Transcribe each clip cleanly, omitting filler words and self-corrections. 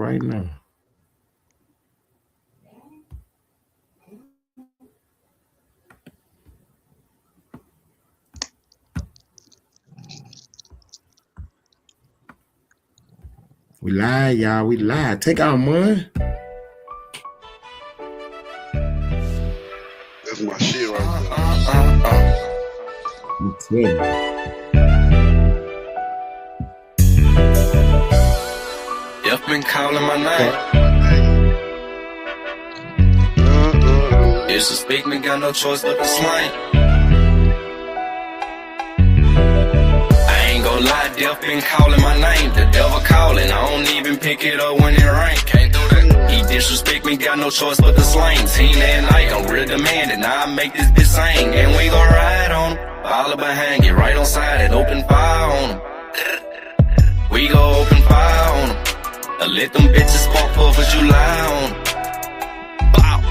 right now. We live, y'all. We live. Take out one. That's my shit right there. You've been calling my name. Disrespect me, got no choice but to slang. I ain't gon' lie, death been calling my name. The devil calling, I don't even pick it up when it rain. Can't do that. He disrespect me, got no choice but to slang. Teen and night, I'm real demanding. Now I make this bitch sing, and we gon' ride on him. All behind, get right on side and open fire on him. We gon' open fire on him. Let them bitches spark up as you lie on. Bow.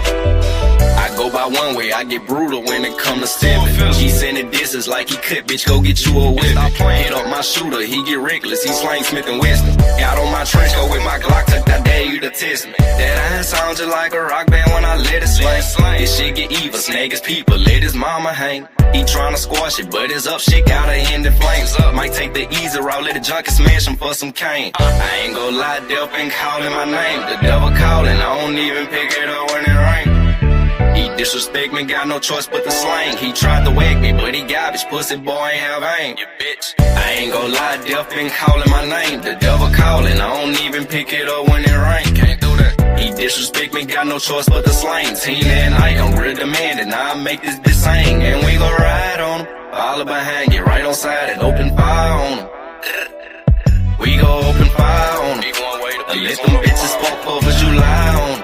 I go by one way, I get brutal when it come to stepping. He sending disses like he could, bitch, go get you a whip. Hit up my shooter, he get reckless, he slang Smith and Weston. Got on my trench coat with my Glock, took that dare you to test me. That iron sound just like a rock band when I let it slang. This shit get evil, snag his people, let his mama hang. He tryna squash it, but it's up shit, gotta end the flames up. Might take the easy route, let the junkie smash him for some cane. I ain't gon' lie, death been calling my name. The devil calling, I don't even pick it up when it rain. He disrespect me, got no choice but to slang. He tried to whack me, but he garbage, pussy boy ain't have aim. You bitch. I ain't gon' lie, death been calling my name. The devil calling, I don't even pick it up when it rain. Can't do that. He disrespect me, got no choice but to slang. Teen and night, I'm real demanding. Now I make this bitch sing, and we gon' ride on him. All behind, get right on side and open fire on him. We gon' open fire on him. Let them bitches spark up as you lie on him.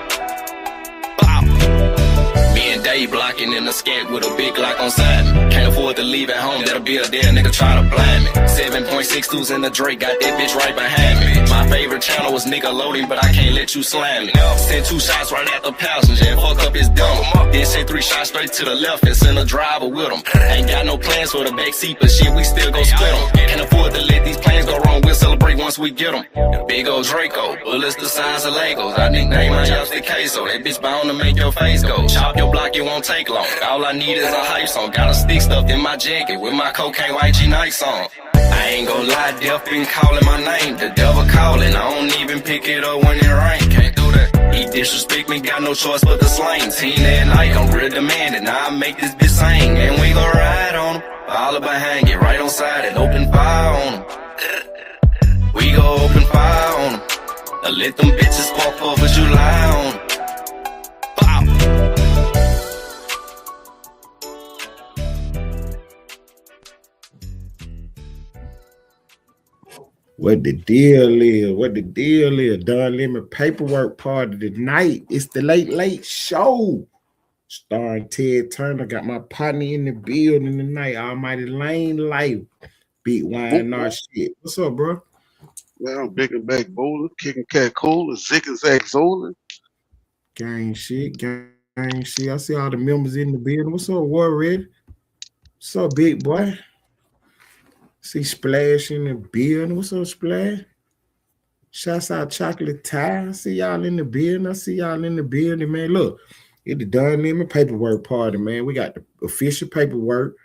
Day blocking in the skank with a big Glock on side me. Can't afford to leave at home, that'll be a dead nigga try to blind me. 7.62s in the Drake, got that bitch right behind me. My favorite channel was Nickelodeon, but I can't let you slam me. Send 2 shots right at the passenger and fuck up his dumb. Then send 3 shots straight to the left and send a driver with him. Ain't got no plans for the back seat, but shit, we still gon' split them. Can't afford to let these plans go wrong, we'll celebrate once we get them. Big old Draco, bullets the size of Legos. I nickname my youngster Queso, that bitch bound to make your face go. Chop your block, it won't take long. All I need is a hype song. Got a stick stuffed in my jacket with my cocaine YG Nights on. I ain't gon' lie, death been calling my name. The devil calling, I don't even pick it up when it rain. Can't do that. He disrespect me, got no choice but to slang. Teen at night, I'm real demanding. Now I make this bitch sing, and we gon' ride on him. All behind, get right on side and open fire on him. We gon' open fire on him. Let them bitches spark up as you lie on him. What the deal is? What the deal is? Donlemon paperwork part of the night. It's the late show. Starring Ted Turner. Got my partner in the building tonight. Almighty Lane Life. Beat wine our shit. What's up, bro? Man, I'm big and back bowling, kicking cat cool, sick as Zach Zolan. Gang shit. I see all the members in the building. What's up, War Red? What's up, big boy? See Splash in the building. What's up, Splash? Shouts out Chocolate Tie. I see y'all in the building. Man. Look, it's the Donlemon paperwork party, man. We got the official paperwork,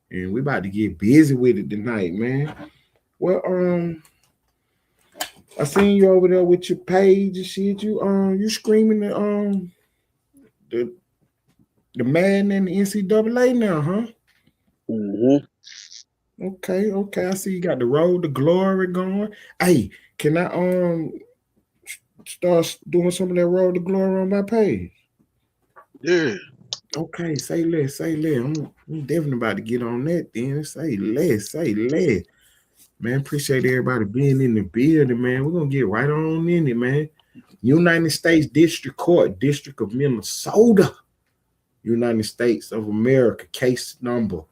and we about to get busy with it tonight, man. Well, I seen you over there with your page and shit. You screaming the man in the NCAA now, huh? Mm-hmm. Okay. I see you got the road to glory going. Hey, can I start doing some of that road to glory on my page? Yeah. Okay, say less. I'm definitely about to get on that then. Say less. Man, appreciate everybody being in the building, man. We're gonna get right on in it, man. United States District Court, District of Minnesota, United States of America, case number.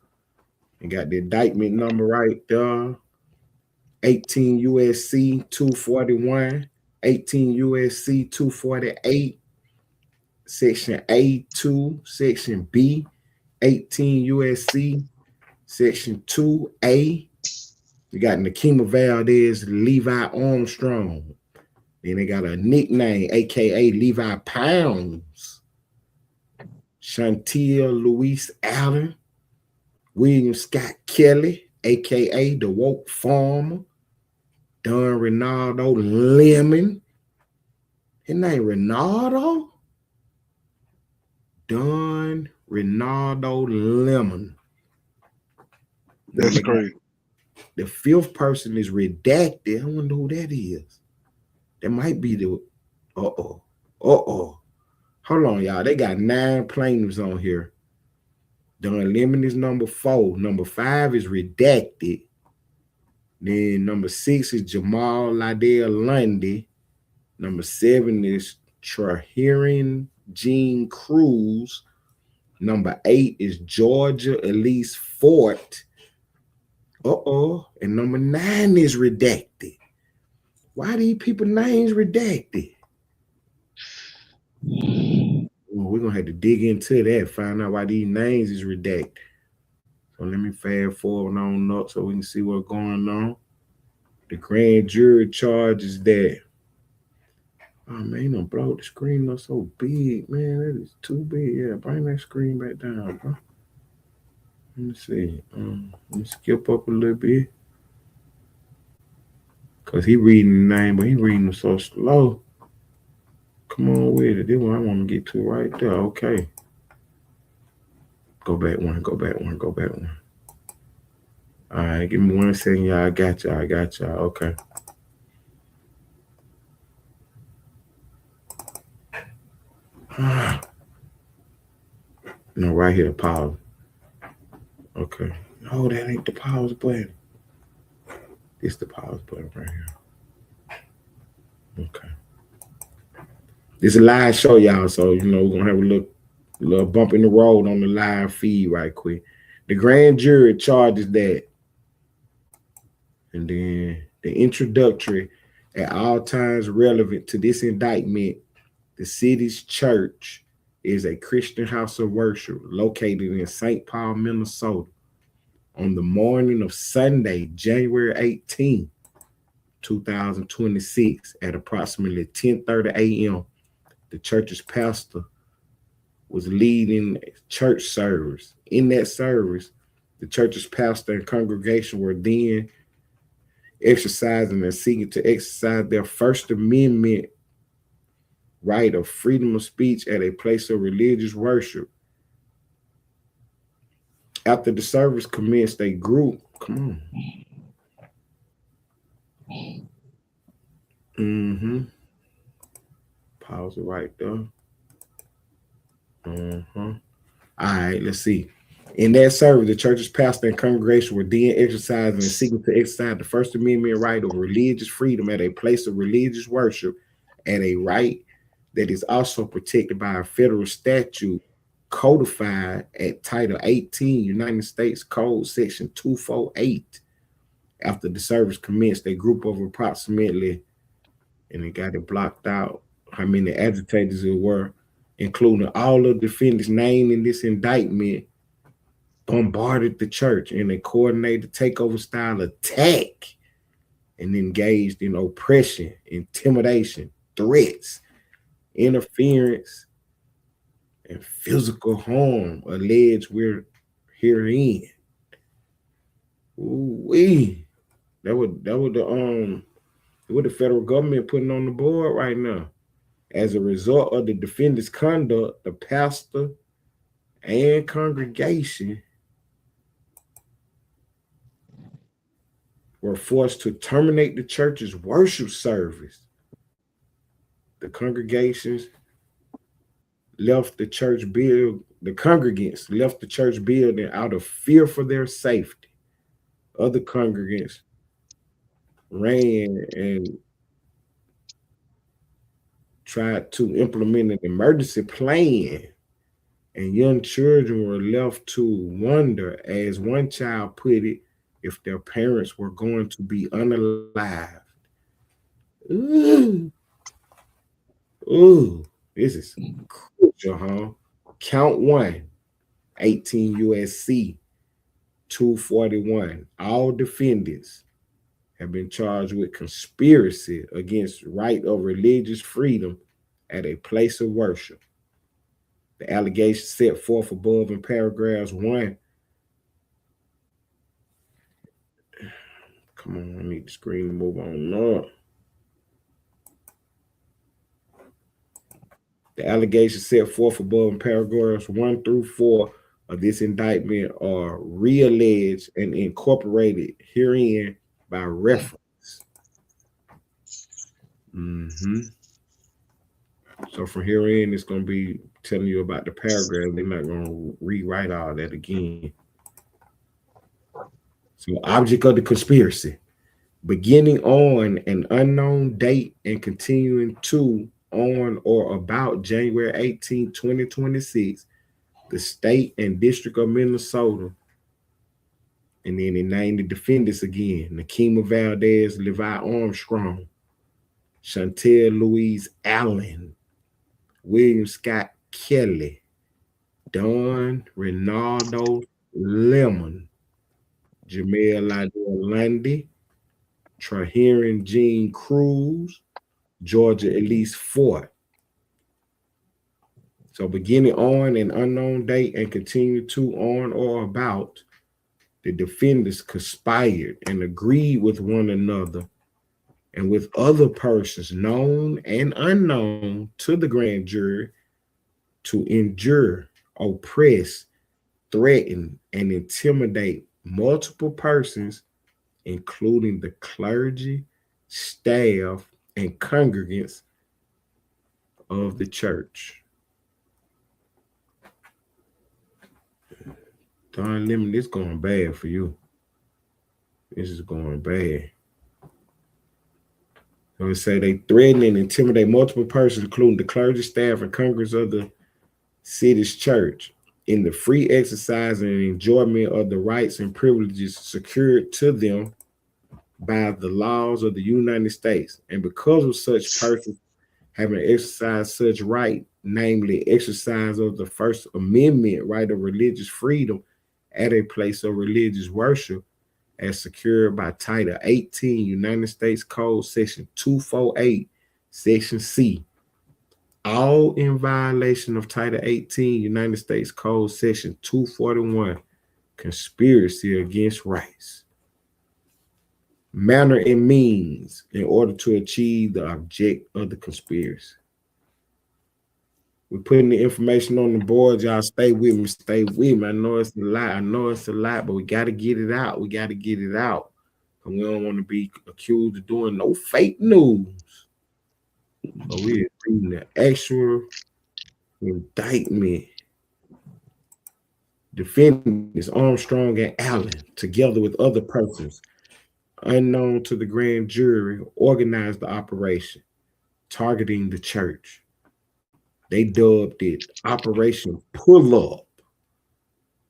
And got the indictment number right there. 18 USC 241, 18 USC 248, Section A2, Section B, 18 USC, Section 2A. You got Nikema Valdez, Levi Armstrong. Then they got a nickname, aka Levi Pounds. Chantel Louise Allen. William Scott Kelly, aka the Woke Farmer. Don Ronaldo Lemon. His name Ronaldo? Don Ronaldo Lemon. That's crazy. The fifth person is redacted. I wonder who that is. That might be the uh-oh. Uh-oh. Hold on, y'all. They got 9 plaintiffs on here. Don Lemon is number 4. Number 5 is redacted. Then number 6 is Jamal Liddell Lundy. Number 7 is Traherin Jean Cruz. Number 8 is Georgia Elise Fort. And number 9 is redacted. Why these people names redacted? Well, we're gonna have to dig into that, find out why these names is redacted. So let me fast forward on up so we can see what's going on. The grand jury charges that. Oh man, you don't blow the screen up so big, man. That is too big. Yeah, bring that screen back down, bro. Let me see. Let me skip up a little bit. Cause he reading the name, but he reading them so slow. Come on with it. This one I want to get to right there. Okay. Go back one. All right, give me 1 second, y'all. I got y'all. Okay. No, right here, pause. Okay. No, that ain't the pause button. It's the pause button right here. Okay. This is a live show, y'all, so we're gonna have a little bump in the road on the live feed right quick. The grand jury charges that, and then the introductory at all times relevant to this indictment. The city's church is a Christian house of worship located in St. Paul, Minnesota. On the morning of Sunday, January 18, 2026, at approximately 10:30 a.m., the church's pastor was leading a church service. In that service, the church's pastor and congregation were then exercising and seeking to exercise their First Amendment right of freedom of speech at a place of religious worship. After the service commenced, a group, come on. Pause it right there. All right, let's see. In that service, the church's pastor and congregation were then exercising and seeking to exercise the First Amendment right of religious freedom at a place of religious worship, and a right that is also protected by a federal statute codified at Title 18, United States Code, Section 248. After the service commenced, a group of approximately, and it got it blocked out, how many agitators there were, including all of the defendants named in this indictment, bombarded the church in a coordinated takeover style attack and engaged in oppression, intimidation, threats, interference, and physical harm alleged we're herein. Ooh-wee. That would what the federal government putting on the board right now. As a result of the defendant's conduct, the pastor and congregation were forced to terminate the church's worship service. The congregations left the church building. The congregants left the church building out of fear for their safety. Other congregants ran and tried to implement an emergency plan, and young children were left to wonder, as one child put it, if their parents were going to be unalived. Ooh, this is crucial, huh? Count 1, 18 USC 241. All defendants have been charged with conspiracy against right of religious freedom at a place of worship. The allegations set forth above in paragraphs 1. Come on, I need the screen to move on up. The allegations set forth above in paragraphs 1 through 4 of this indictment are realleged and incorporated herein by reference. So from here in, it's going to be telling you about the paragraph. They're not going to rewrite all that again. So, object of the conspiracy. Beginning on an unknown date and continuing to on or about January 18, 2026, the state and district of Minnesota, and then they named the defendants again: Nakima Valdez, Levi Armstrong, Chantel Louise Allen, William Scott Kelly, Don Ronaldo Lemon, Jamel Lydell Lundy, Traherin Jean Cruz, Georgia Elise Ford. So beginning on an unknown date and continue to on or about, the defendants conspired and agreed with one another and with other persons known and unknown to the grand jury to injure, oppress, threaten, and intimidate multiple persons, including the clergy, staff, and congregants of the church. Donlemon, this going bad for you. This is going bad. I would say they threaten and intimidate multiple persons, including the clergy, staff, and congregants of the city's church, in the free exercise and enjoyment of the rights and privileges secured to them by the laws of the United States. And because of such persons having exercised such right, namely exercise of the First Amendment right of religious freedom at a place of religious worship, as secured by Title 18 United States Code Section 248, Section C, all in violation of Title 18 United States Code Section 241, conspiracy against rights. Manner and means in order to achieve the object of the conspiracy. We're putting the information on the board. Y'all stay with me. Stay with me. I know it's a lot, but we got to get it out. We got to get it out. And we don't want to be accused of doing no fake news. But we're reading the actual indictment. Defendants Armstrong and Allen, together with other persons unknown to the grand jury, organized the operation targeting the church. They dubbed it Operation Pull Up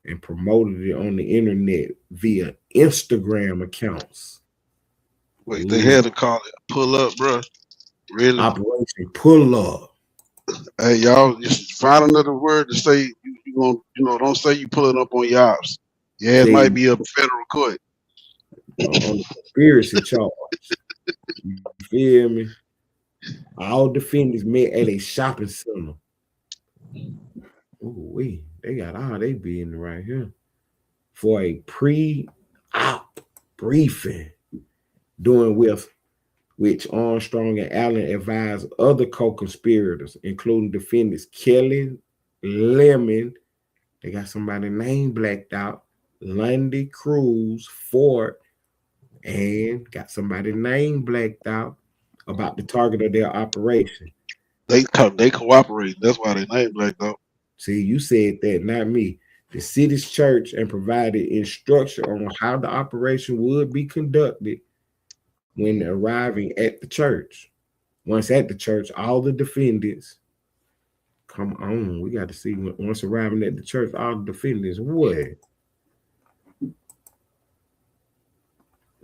and promoted it on the internet via Instagram accounts. Wait, they had to call it Pull Up, bro. Really? Operation Pull Up. Hey, y'all, just find another word to say. You gonna, don't say you pulling up on yours. Yeah, it might be up in federal court. On the conspiracy charge. You feel me? All defendants met at a shopping center. Ooh, they got all they business right here for a pre-op briefing, doing with which Armstrong and Allen advised other co-conspirators, including defendants Kelly, Lemon, they got somebody named blacked out, Lundy, Cruz, Ford, and got somebody named blacked out about the target of their operation. They cooperate. That's why they named blacked out. See, you said that, not me. The city's church and provided instruction on how the operation would be conducted when arriving at the church. Once at the church, all the defendants, come on, we got to see, once arriving at the church, all the defendants, what?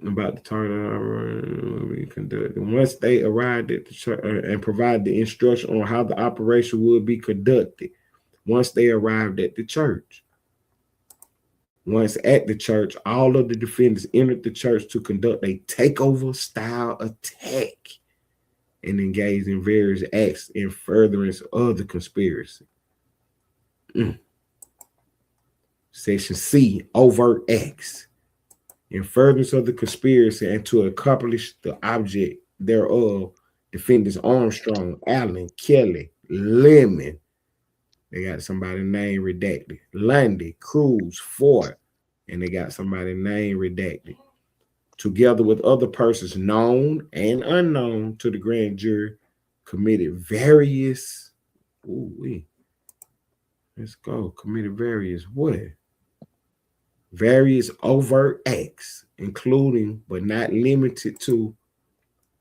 About the target we conducted. Once they arrived at the church and provided the instruction on how the operation would be conducted, once they arrived at the church. Once at the church, all of the defendants entered the church to conduct a takeover style attack and engaged in various acts in furtherance of the conspiracy. Mm. Section C, overt acts. In furtherance of the conspiracy and to accomplish the object thereof, defendants Armstrong, Allen, Kelly, Lemon, they got somebody name redacted, Lundy, Cruz, Ford, and they got somebody name redacted, together with other persons known and unknown to the grand jury, committed various, let's go, committed various what? Various overt acts, including but not limited to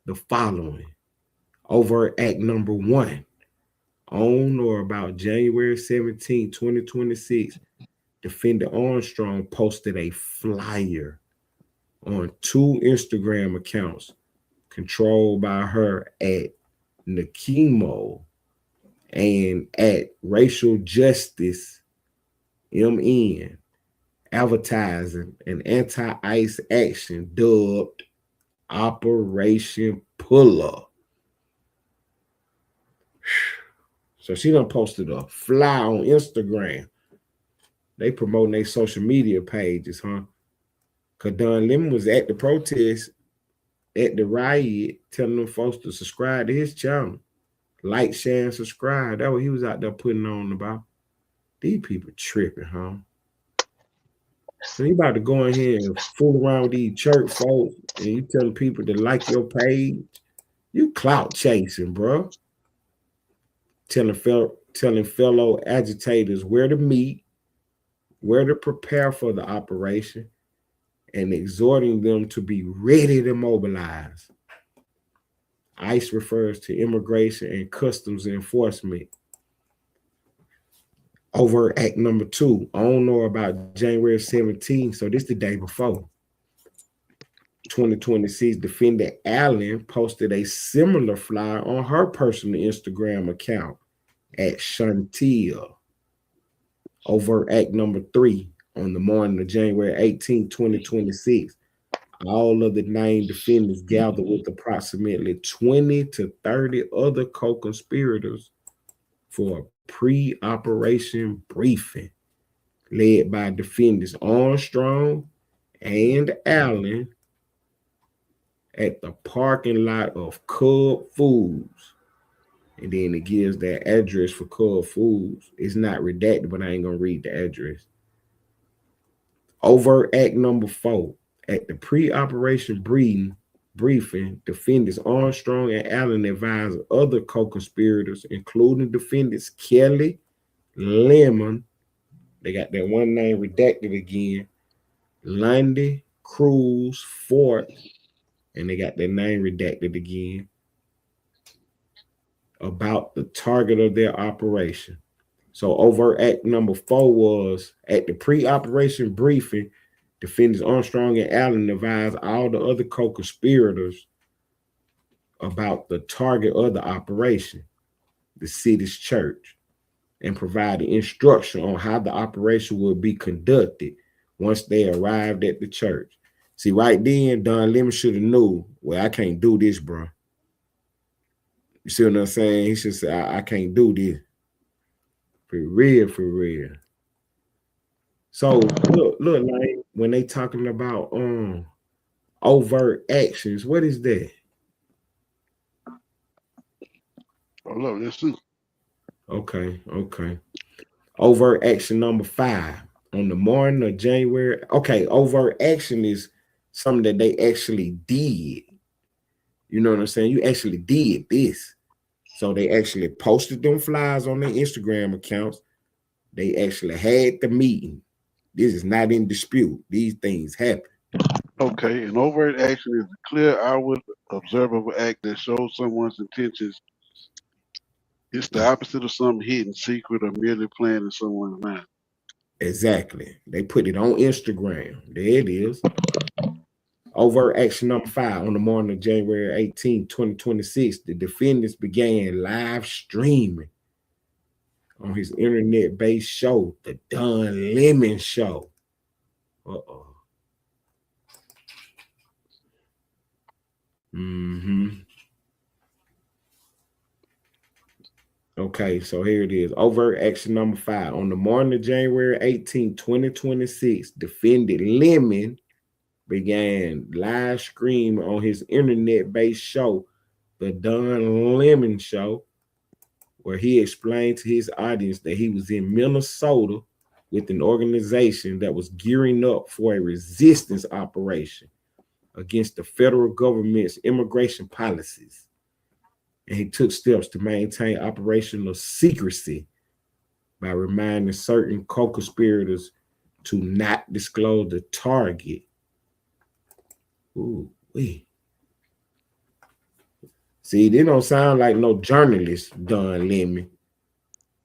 the following. Overt act number 1, on or about January 17, 2026, defendant Armstrong posted a flyer on 2 Instagram accounts controlled by her at Nakimo and at Racial Justice MN, advertising an anti-ICE action dubbed Operation Pull Up. So she done posted a fly on Instagram. They promoting their social media pages, huh? Cause Donlemon was at the protest, at the riot, telling them folks to subscribe to his channel. Like, share, and subscribe. That's what he was out there putting on about. These people tripping, huh? So you about to go in here and fool around with these church folks and you telling people to like your page. You clout chasing, bro. Telling fellow agitators where to meet, where to prepare for the operation, and exhorting them to be ready to mobilize. ICE refers to Immigration and Customs Enforcement. Overt act number 2, on or about January 17, so this the day before, 2026, defendant Allen posted a similar flyer on her personal Instagram account at Chantil. Overt act number 3, on the morning of January 18, 2026, all of the named defendants gathered with approximately 20 to 30 other co-conspirators for a pre-operation briefing led by defendants Armstrong and Allen at the parking lot of Cub Foods. And then it gives that address for Cub Foods. It's not redacted, but I ain't gonna read the address. Overt act number 4, at the pre-operation briefing, defendants Armstrong and Allen advised other co-conspirators, including defendants Kelly, Lemon, they got that one name redacted again, Lundy, Cruz, Fort, and they got their name redacted again, about the target of their operation. So overt act number 4 was at the pre-operation briefing, defendants Armstrong and Allen advised all the other co-conspirators about the target of the operation, the city's church, and provided instruction on how the operation would be conducted once they arrived at the church. See, right then, Donlemon should have knew, well, I can't do this, bro. You see what I'm saying? He should say, I can't do this. For real, for real. So look, like when they talking about overt actions, what is that? Oh, look, let's see. Okay. Overt action number 5, on the morning of January. Okay, overt action is something that they actually did. You know what I'm saying? You actually did this. So they actually posted them flyers on their Instagram accounts. They actually had the meeting. This is not in dispute. These things happen. Okay, an overt action is a clear, outward, observable act that shows someone's intentions. It's the opposite of something hidden, secret, or merely planned in someone's mind. Exactly. They put it on Instagram. There it is. Overt action number 5, on the morning of January 18, 2026, the defendants began live streaming on his internet-based show, the Donlemon Show. Uh-oh. Mm-hmm. Okay, so here it is. Overt action number 5. On the morning of January 18, 2026, defendant Lemon began live stream on his internet-based show, The Donlemon Show, where he explained to his audience that he was in Minnesota with an organization that was gearing up for a resistance operation against the federal government's immigration policies. And he took steps to maintain operational secrecy by reminding certain co-conspirators to not disclose the target. Ooh, wee. See, they don't sound like no journalist, Don Lemon.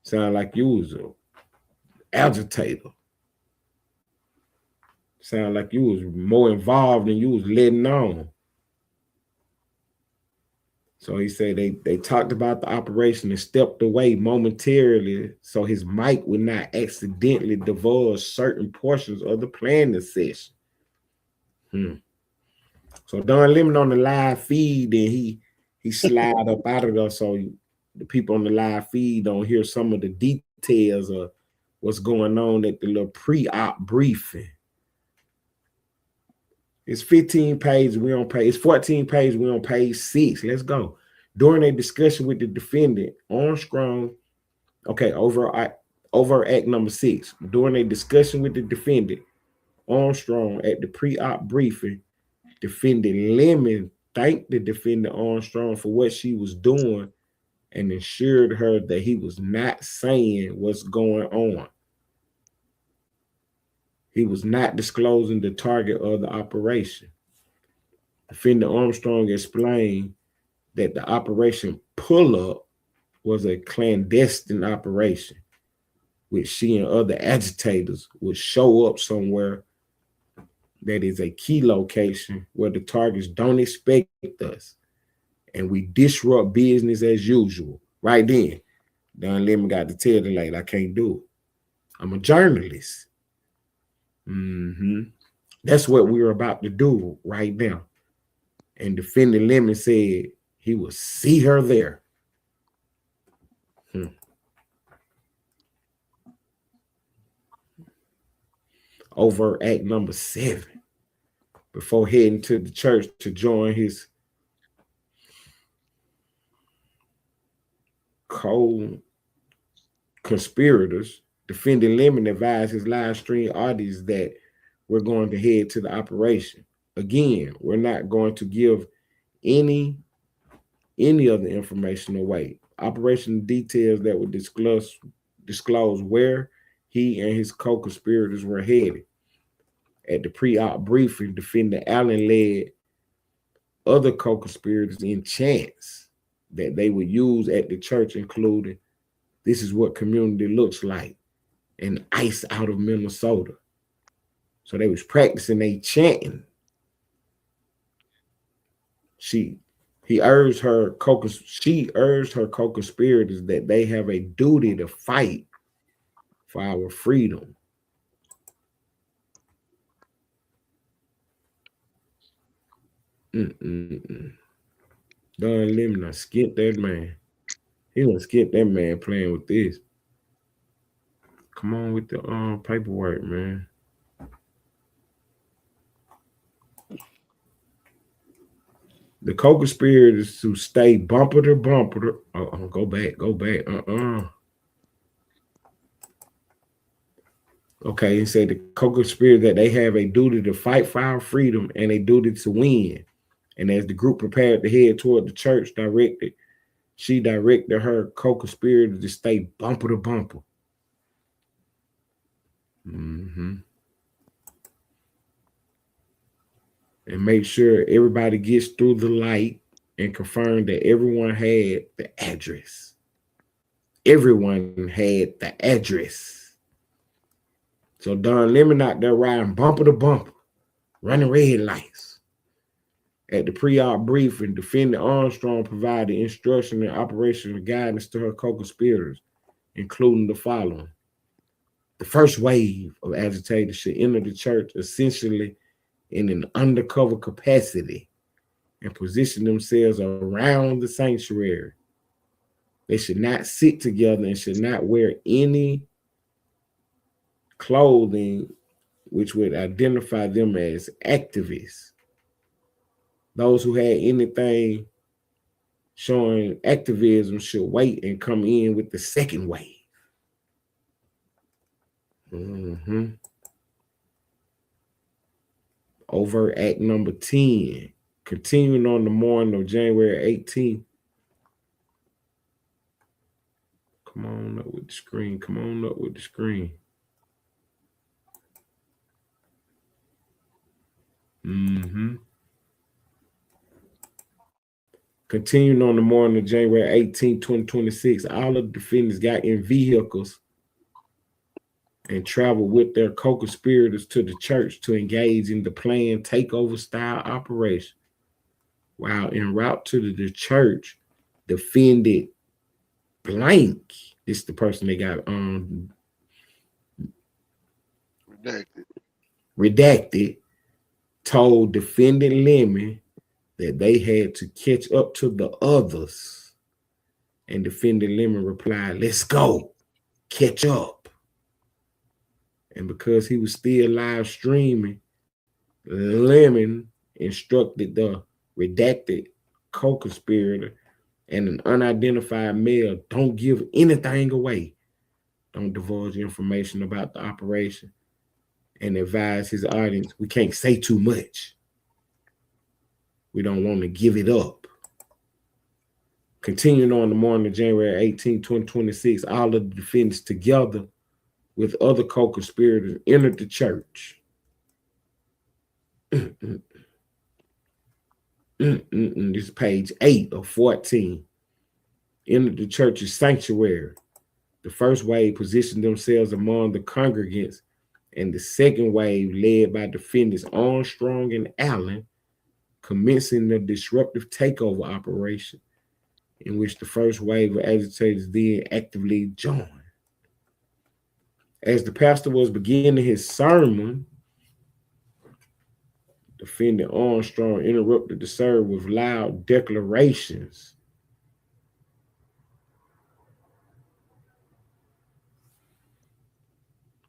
Sound like you was an agitator. Sound like you was more involved than you was letting on. So he said they talked about the operation and stepped away momentarily so his mic would not accidentally divulge certain portions of the planning session. So Don Lemon on the live feed, and he slide up out of there so the people on the live feed don't hear some of the details of what's going on at the little pre-op briefing. It's 15 pages. We on page. It's 14 pages. We on page 6. Let's go. During a discussion with the defendant, Armstrong. Okay, over act number 6. During a discussion with the defendant, Armstrong at the pre-op briefing, defendant Lemon thanked the defendant Armstrong for what she was doing and assured her that he was not saying what's going on. He was not disclosing the target of the operation. Defendant Armstrong explained that the operation pull-up was a clandestine operation, which she and other agitators would show up somewhere that is a key location where the targets don't expect us, and we disrupt business as usual. Right then, Don Lemon got to tell the lady, I can't do it. I'm a journalist. That's what we're about to do right now. And defendant Lemon said he will see her there. Overt act number 7. Before heading to the church to join his co-conspirators, defendant Lemon advised his live stream audience that we're going to head to the operation. Again, we're not going to give any of the information away. Operation details that would disclose where he and his co-conspirators were headed. At the pre-op briefing, defendant Allen led other co-conspirators in chants that they would use at the church, including, "This is what community looks like," and "Ice out of Minnesota." So they was practicing they chanting. She urged her co-conspirators that they have a duty to fight for our freedom. Don Lemon done skipped that man. He done skipped that man playing with this. Come on with the paperwork, man. The co-conspirators to stay bumper to bumper. Go back. Okay, he said the co-conspirators that they have a duty to fight for our freedom and a duty to win. And as the group prepared to head toward the church, she directed her co-conspirators to stay bumper to bumper. And make sure everybody gets through the light and confirm that everyone had the address. Everyone had the address. So Don Lemon out there riding bumper to bumper, running red lights. At the pre-op briefing, defendant Armstrong provided instruction and operational guidance to her co-conspirators, including the following. The first wave of agitators should enter the church essentially in an undercover capacity and position themselves around the sanctuary. They should not sit together and should not wear any clothing which would identify them as activists. Those who had anything showing activism should wait and come in with the second wave. Mm-hmm. Overt Act number 10. Continuing on the morning of January 18th. Come on up with the screen. Come on up with the screen. Mm-hmm. Continuing on the morning of January 18, 2026, all of the defendants got in vehicles and traveled with their co-conspirators to the church to engage in the planned takeover style operation. While en route to the church, defendant blank, this is the person they got redacted, told defendant Lemon that they had to catch up to the others. And defendant Lemon replied, "Let's go, catch up." And because he was still live streaming, Lemon instructed the redacted co-conspirator and an unidentified male, don't give anything away. Don't divulge information about the operation, and advise his audience, we can't say too much. We don't want to give it up. Continuing on the morning of January 18, 2026, all of the defendants together with other co-conspirators entered the church. This is page 8 of 14. Entered the church's sanctuary. The first wave positioned themselves among the congregants, and the second wave, led by defendants Armstrong and Allen, commencing the disruptive takeover operation, in which the first wave of agitators then actively joined. As the pastor was beginning his sermon, defendant Armstrong interrupted the service with loud declarations.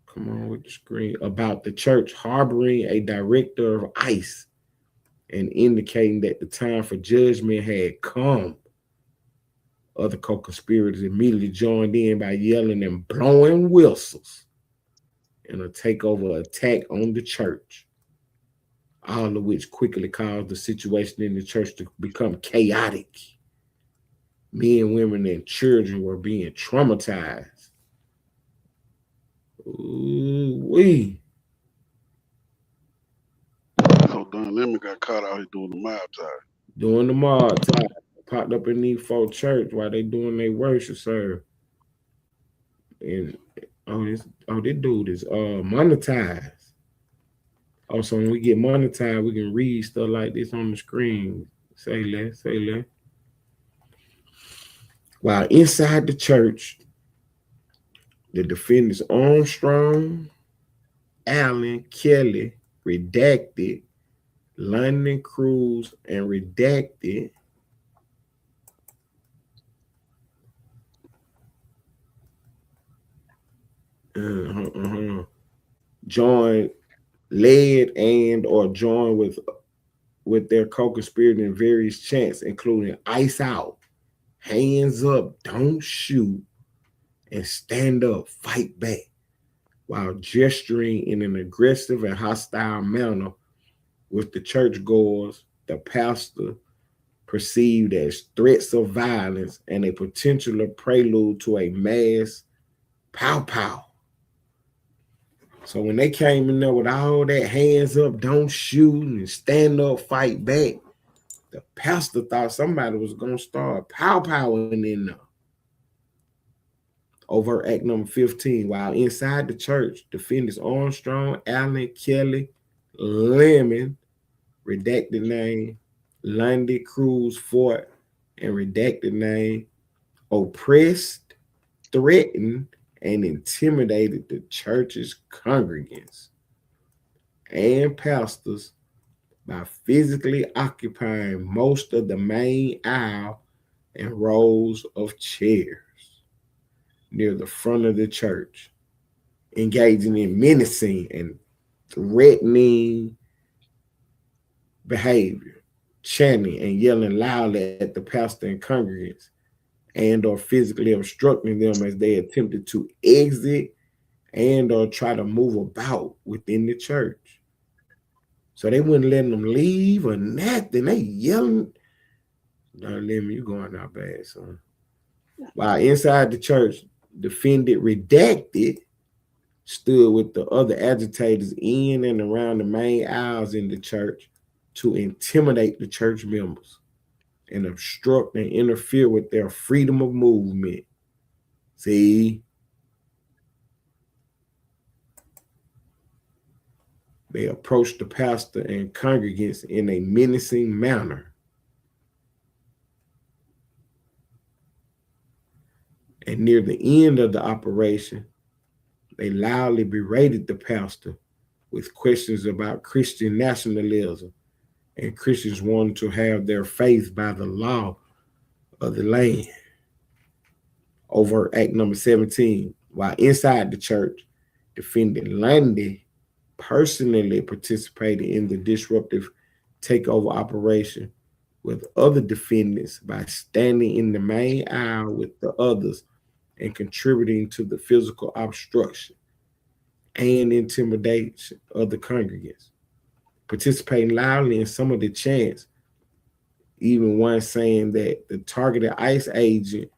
Come on with the screen. About the church harboring a director of ICE and indicating that the time for judgment had come. Other co-conspirators immediately joined in by yelling and blowing whistles in a takeover attack on the church, all of which quickly caused the situation in the church to become chaotic. Men, women, and children were being traumatized. Ooh-wee. So Donlemon got caught out here doing the mob tie. Doing the mob tie. Popped up in these folk church while they doing their worship service. And this dude is monetized. Also, when we get monetized, we can read stuff like this on the screen. Say less, say less. While inside the church, the defendants Armstrong, Allen, Kelly, redacted, London Cruz, and redacted joined, led, and or joined with their co-conspirator in various chants, including ice out, hands up, don't shoot, and stand up, fight back, while gesturing in an aggressive and hostile manner with the churchgoers, the pastor perceived as threats of violence and a potential prelude to a mass pow-pow. So when they came in there with all that hands up, don't shoot, and stand up, fight back, the pastor thought somebody was going to start pow-powing in there. Overt Act number 15. While inside the church, defendants Armstrong, Allen, Kelly, Lemon, redacted name, Lundy, Cruz, Fort, and redacted name, oppressed, threatened, and intimidated the church's congregants and pastors by physically occupying most of the main aisle and rows of chairs near the front of the church, engaging in menacing and threatening behavior, chanting and yelling loudly at the pastor and congregants, and or physically obstructing them as they attempted to exit and or try to move about within the church. So they wouldn't let them leave or nothing. They yelling, Donlemon, you going out bad, son. While inside the church, defendant redacted stood with the other agitators in and around the main aisles in the church to intimidate the church members and obstruct and interfere with their freedom of movement. See, they approached the pastor and congregants in a menacing manner. And near the end of the operation, they loudly berated the pastor with questions about Christian nationalism and Christians wanting to have their faith by the law of the land. Overt act number 17. While inside the church, defendant Lundy personally participated in the disruptive takeover operation with other defendants by standing in the main aisle with the others and contributing to the physical obstruction and intimidation of the congregants, participating loudly in some of the chants, even one saying that the targeted ICE agent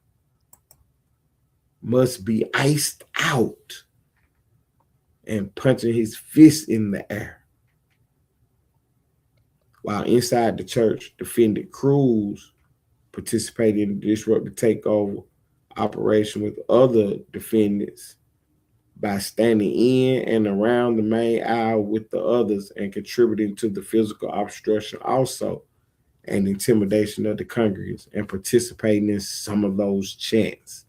must be iced out, and punching his fist in the air. While inside the church, defendant Cruz participated in the disruptive takeover operation with other defendants by standing in and around the main aisle with the others and contributing to the physical obstruction also and intimidation of the congregants and participating in some of those chants.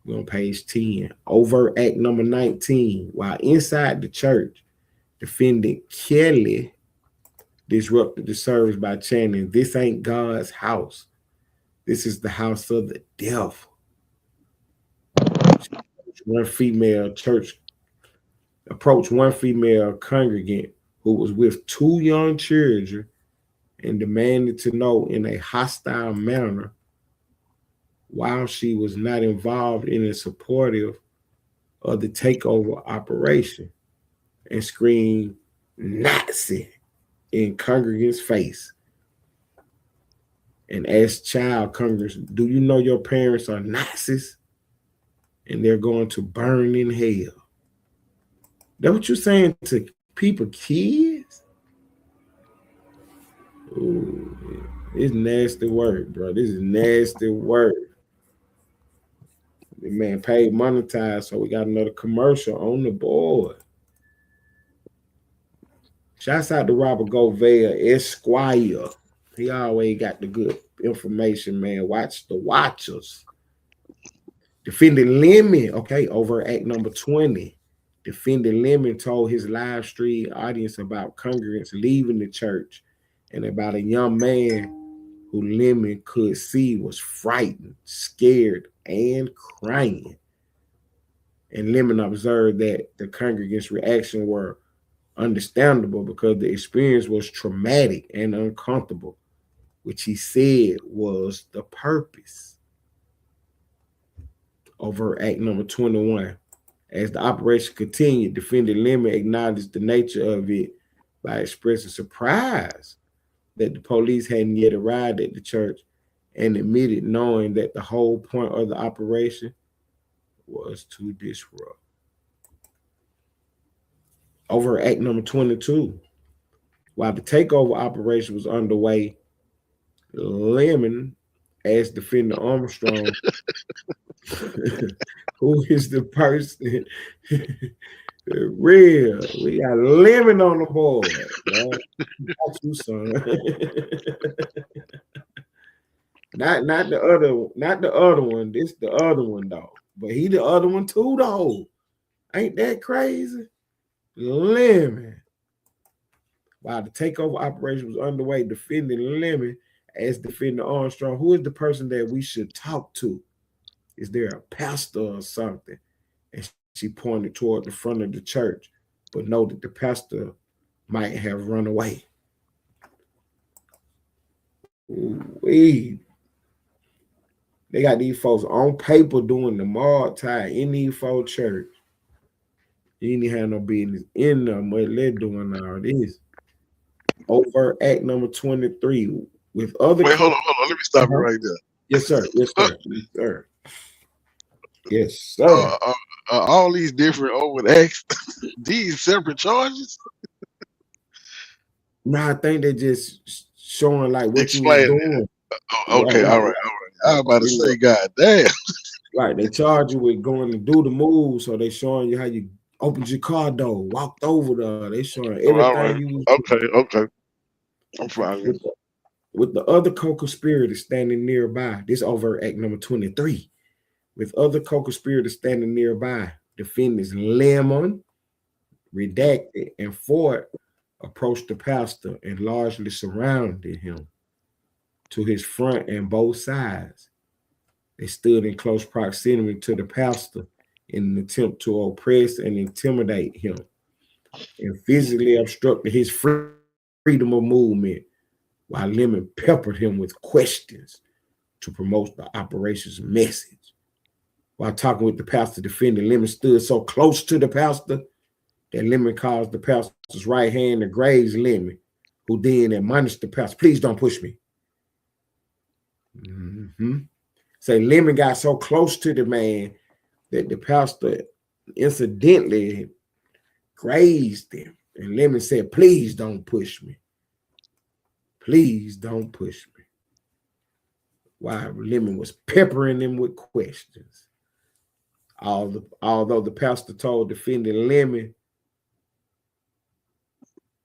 We're on page 10. Overt act number 19. While inside the church, defendant Kelly disrupted the service by chanting, "This ain't God's house. This is the house of the devil." One female church approached one female congregant who was with two young children and demanded to know in a hostile manner while she was not involved in a supportive of the takeover operation and screamed Nazi in congregant's face and asked child congregants, "Do you know your parents are Nazis and they're going to burn in hell?" That what you're saying to people, kids? Ooh, it's nasty work, bro. This is nasty work. The man paid monetized, so we got another commercial on the board. Shouts out to Robert Govea, Esquire. He always got the good information, man. Watch the watchers. Defendant Lemon, okay, over act number 20. Defendant Lemon told his live stream audience about congregants leaving the church and about a young man who Lemon could see was frightened, scared, and crying. And Lemon observed that the congregants' reaction were understandable because the experience was traumatic and uncomfortable, which he said was the purpose. Over act number 21. As the operation continued, defendant Lemon acknowledged the nature of it by expressing surprise that the police hadn't yet arrived at the church and admitted knowing that the whole point of the operation was to disrupt. Over act number 22. While the takeover operation was underway, Lemon asked defendant Armstrong, who is the person? Real. We got Lemon on the board. Right? Not you, son. not the other one. This the other one, though. but he the other one too, though. Ain't that crazy? Lemon. While the takeover operation was underway, defending Lemon as defending Armstrong, who is the person that we should talk to? Is there a pastor or something? And she pointed toward the front of the church, but noted the pastor might have run away. Ooh-wee. They got these folks on paper doing the mob tie in these folks church. You ain't have no business in them, but they're doing all this. Overt act number 23 with other. Wait, hold on. Let me stop you right there. Yes, sir. Yes, sir. Yes, sir. Yes, sir. All these different overt acts, these separate charges. No, I think they just showing like what Explain you was doing. Okay, all right. I was about to say, God damn. Like they charge you with going to do the move, so they showing you how you opened your car door, walked over there. They showing everything Right. you. Okay. I'm fine. With the other co-conspirators standing nearby, this overt act number 23. With other co-conspirators standing nearby, defendants Lemon, Redacted, and Ford approached the pastor and largely surrounded him to his front and both sides. They stood in close proximity to the pastor in an attempt to oppress and intimidate him and physically obstructed his freedom of movement, while Lemon peppered him with questions to promote the operation's message. While talking with the pastor, defendant Lemon stood so close to the pastor that Lemon caused the pastor's right hand to graze Lemon, who then admonished the pastor, please don't push me. So Lemon got so close to the man that the pastor incidentally grazed him. And Lemon said, please don't push me. Please don't push me. While Lemon was peppering him with questions. Although the pastor told defendant Lemon,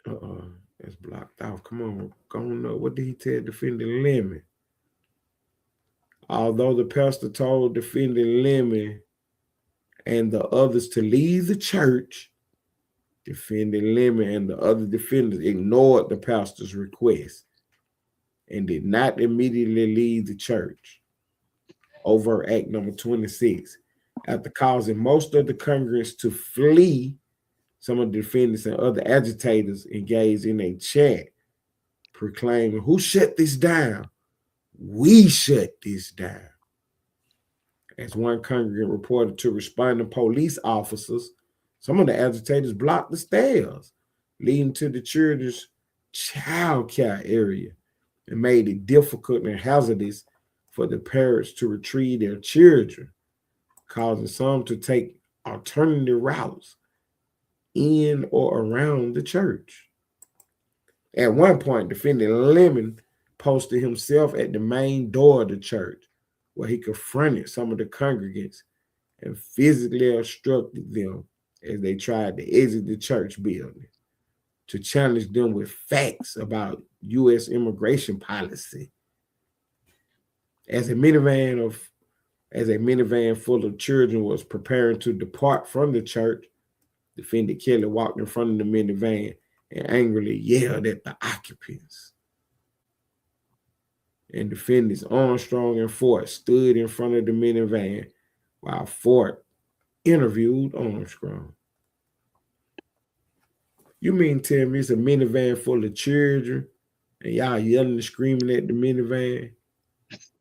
that's blocked out. Come on, go on. What did he tell defendant Lemon? Although the pastor told defendant Lemon and the others to leave the church, defendant Lemon and the other defendants ignored the pastor's request and did not immediately leave the church. Overt act number 26. After causing most of the congregants to flee, some of the defendants and other agitators engaged in a chant proclaiming, who shut this down? We shut this down. As one congregant reported to responding police officers, some of the agitators blocked the stairs leading to the children's child care area and made it difficult and hazardous for the parents to retrieve their children, causing some to take alternative routes in or around the church. At one point, defendant Lemon posted himself at the main door of the church, where he confronted some of the congregants and physically obstructed them as they tried to exit the church building to challenge them with facts about U.S. immigration policy. As a minivan full of children was preparing to depart from the church, defendant Kelly walked in front of the minivan and angrily yelled at the occupants. And defendants Armstrong and Ford stood in front of the minivan while Ford interviewed Armstrong. You mean tell me it's a minivan full of children and y'all yelling and screaming at the minivan,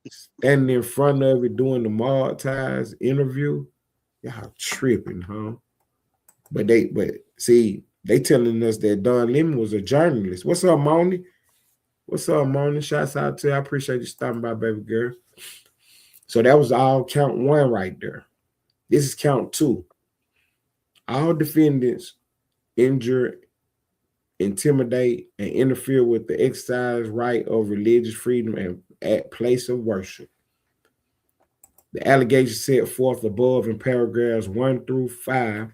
standing in front of it doing the mob ties interview? Y'all tripping, huh? But see, they telling us that Donlemon was a journalist. What's up, Moni? What's up, Moni? Shouts out to you. I appreciate you stopping by, baby girl. So that was all count one right there. This is count two. All defendants injure, intimidate, and interfere with the exercise right of religious freedom and at place of worship. The allegations set forth above in paragraphs 1 through 5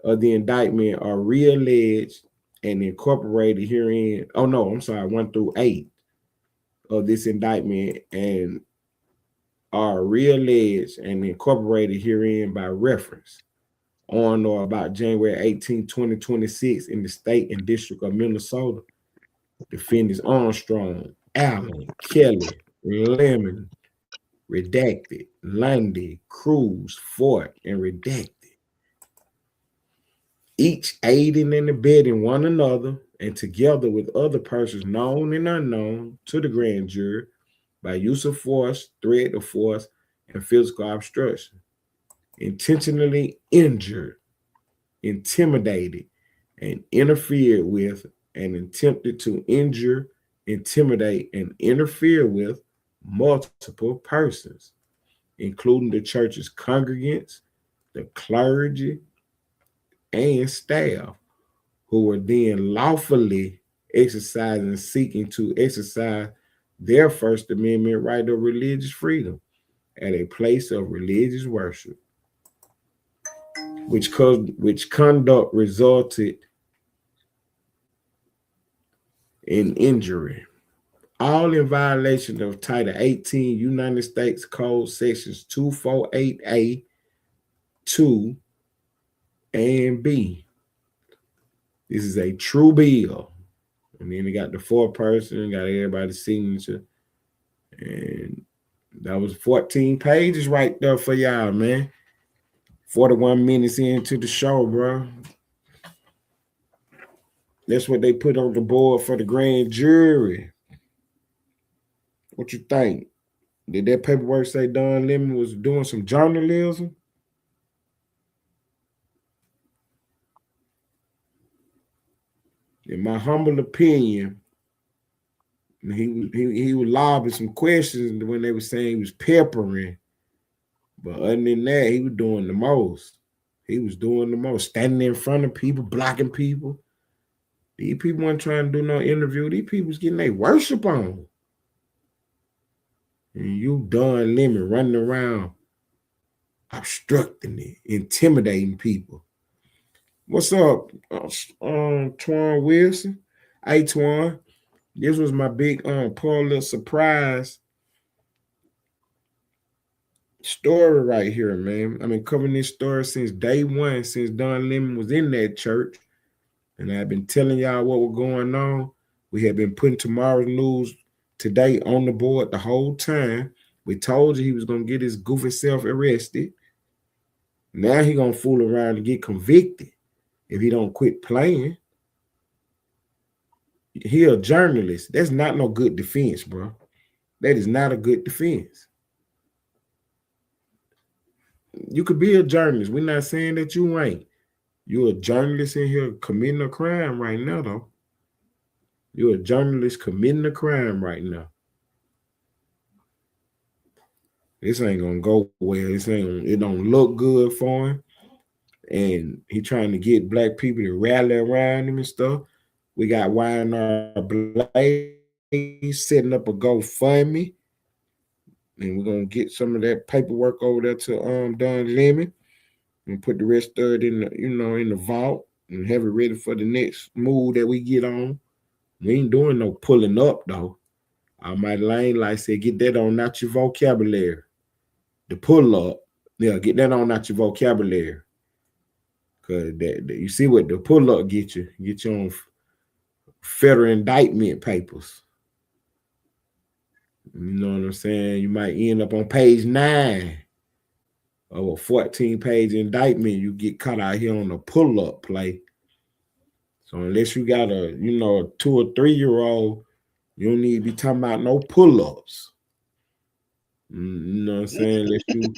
of the indictment are realleged and incorporated herein. 1 through 8 of this indictment and are realleged and incorporated herein by reference on or about January 18, 2026 in the state and district of Minnesota. Defendants Armstrong, Allen, Kelly, Lemon, redacted, Lundy, Cruz, Fort, and redacted. Each aiding and abetting one another and together with other persons known and unknown to the grand jury by use of force, threat of force, and physical obstruction, intentionally injured, intimidated, and interfered with, and attempted to injure, intimidate, and interfere with multiple persons, including the church's congregants, the clergy, and staff, who were then lawfully exercising, seeking to exercise their First Amendment right of religious freedom at a place of religious worship, which conduct resulted in injury. All in violation of Title 18 United States Code Sections 248A, 2, and B. This is a true bill. And then they got the four-person, got everybody's signature. And that was 14 pages right there for y'all, man. 41 minutes into the show, bro. That's what they put on the board for the grand jury. What you think? Did that paperwork say Donlemon was doing some journalism? In my humble opinion, he was lobbing some questions when they were saying he was peppering. But other than that, he was doing the most. He was doing the most, standing in front of people, blocking people. These people weren't trying to do no interview. These people was getting their worship on. And you Donlemon running around obstructing it, intimidating people. What's up, Twan Wilson? Hey, Twan, this was my big poor little surprise story right here, man. I've been covering this story since day one, since Donlemon was in that church. And I've been telling y'all what was going on. We have been putting tomorrow's news today on the board the whole time. We told you he was going to get his goofy self arrested. Now he going to fool around and get convicted if he don't quit playing. He a journalist. That's not no good defense, bro. That is not a good defense. You could be a journalist. We're not saying that you ain't. You're a journalist in here committing a crime right now, though. You're a journalist committing a crime right now. This ain't gonna go well. It don't look good for him. And he trying to get black people to rally around him and stuff. We got YNR Blaze setting up a GoFundMe. And we're gonna get some of that paperwork over there to Donlemon and put the rest of it in the, in the vault and have it ready for the next move that we get on. We ain't doing no pulling up though. Almighty Lane like said, get that on out your vocabulary. The pull up, yeah, get that on out your vocabulary. Cause that you see what the pull up get you on federal indictment papers. You know what I'm saying? You might end up on page 9 of a 14-page indictment. You get caught out here on a pull-up play. So unless you got a 2 or 3-year-old, you don't need to be talking about no pull-ups. You know what I'm saying? Unless you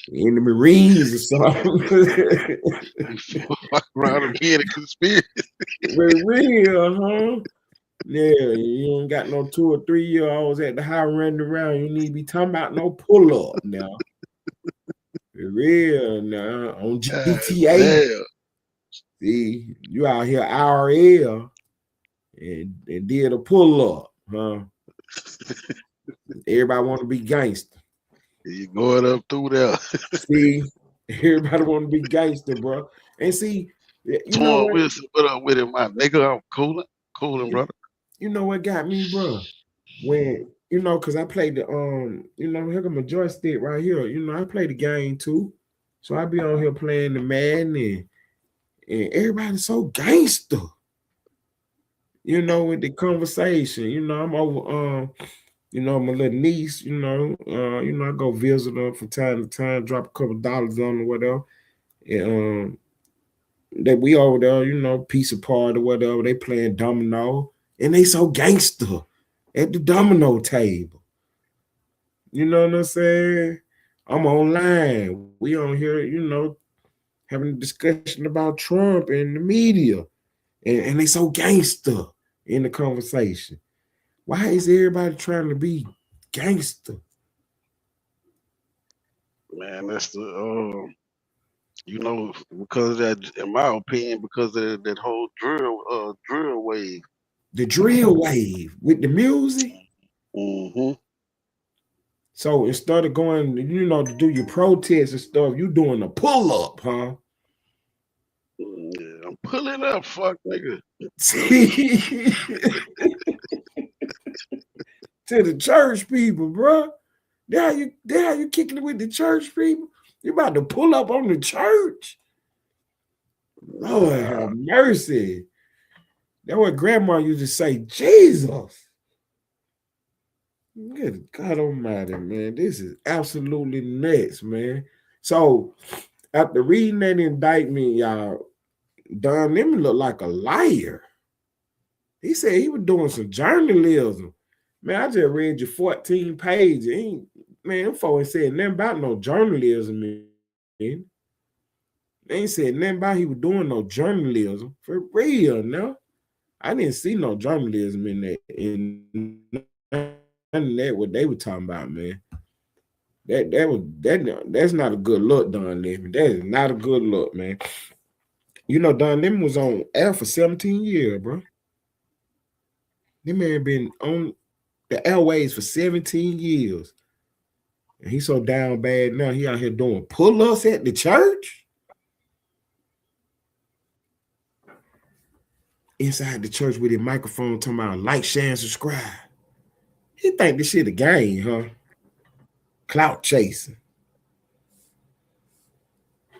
in the Marines or something. Fuck around and be in a conspiracy. Real, huh? Yeah, you don't got no 2 or 3-year-olds at the house running around. You need to be talking about no pull-up now. Real now on GTA. See, you out here IRL and did a pull-up, huh? Everybody want to be gangster. You going up through there. See, everybody want to be gangster, bro. And see, you know what? Wilson, what up with him, my nigga? I'm cooling, brother. You know what got me, bro? When Cause I played the here come my joystick right here. I play the game too. So I be on here playing the Madden and everybody's so gangster. With the conversation. I'm over my little niece, I go visit her from time to time, drop a couple dollars on or whatever. And that we over there, pizza party or whatever, they playing domino. And they so gangster at the domino table. You know what I'm saying? I'm online. We on here, having a discussion about Trump and the media. And they so gangster in the conversation. Why is everybody trying to be gangster? Man, that's the because of that, in my opinion, because of that whole drill wave. The drill wave with the music. Mm-hmm. So instead of going, to do your protests and stuff, you doing a pull up, huh? Yeah, I'm pulling up, fuck nigga. To the church people, bro. There you kicking it with the church people. You about to pull up on the church. Lord have mercy. That's what grandma used to say, Jesus. Good God Almighty, man. This is absolutely nuts, man. So after reading that indictment, y'all, Donlemon looked like a liar. He said he was doing some journalism. Man, I just read your 14 pages. Man, them folks said nothing about no journalism, man. They ain't said nothing about he was doing no journalism. For real, now. I didn't see no journalism in that. In none of that what they were talking about, man. That's not a good look, Donlemon. That is not a good look, man. Donlemon was on air for 17 years, bro. This man been on the airways for 17 years. And he's so down bad now. He out here doing pull-ups at the church. Inside the church with his microphone talking about like, share, and subscribe. He think this shit a game, huh? Clout chasing.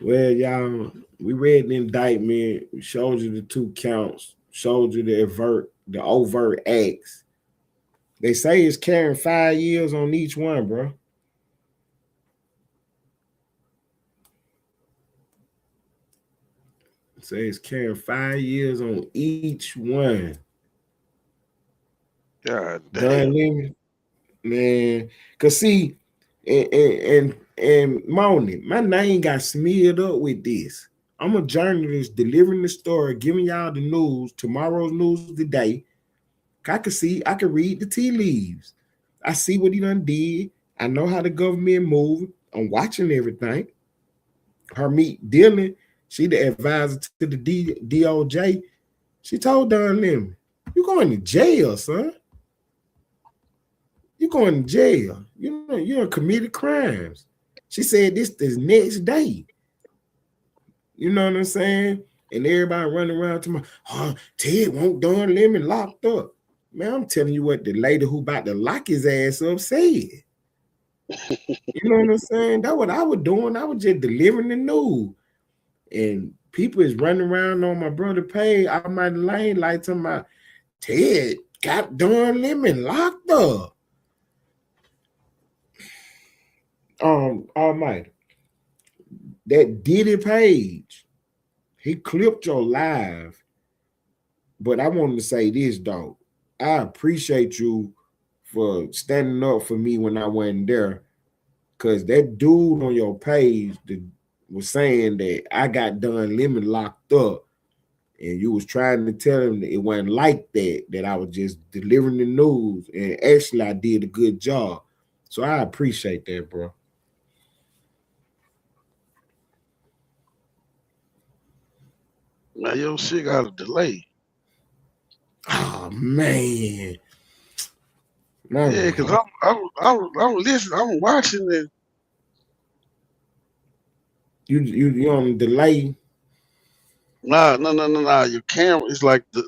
Well, y'all, we read the indictment, showed you the 2 counts, showed you the overt acts. They say it's carrying 5 years on each one, bro. Say it's carrying 5 years on each one. God damn. Man. Cause see, and Moni, my name got smeared up with this. I'm a journalist delivering the story, giving y'all the news, tomorrow's news today. I can read the tea leaves. I see what he done did. I know how the government move. I'm watching everything. Hermeet Dillon, she the advisor to the DOJ. She told Donlemon, "You going to jail, son. You going to jail. You done committed crimes." She said this next day. You know what I'm saying? And everybody running around to Ted won't Donlemon locked up. Man, I'm telling you what the lady who about to lock his ass up said. You know what I'm saying? That's what I was doing. I was just delivering the news. And people is running around on my brother page. I might lane like talking about Ted got Donlemon locked up. Almighty. That Diddy page, he clipped your live. But I wanted to say this, dog. I appreciate you for standing up for me when I wasn't there. Cause that dude on your page was saying that I got Donlemon locked up. And you was trying to tell him that it wasn't like that I was just delivering the news. And actually I did a good job. So I appreciate that, bro. Now your shit got a delay. Oh man. Yeah, because I'm listening, I'm watching it. You on delay? Nah. Your camera is like the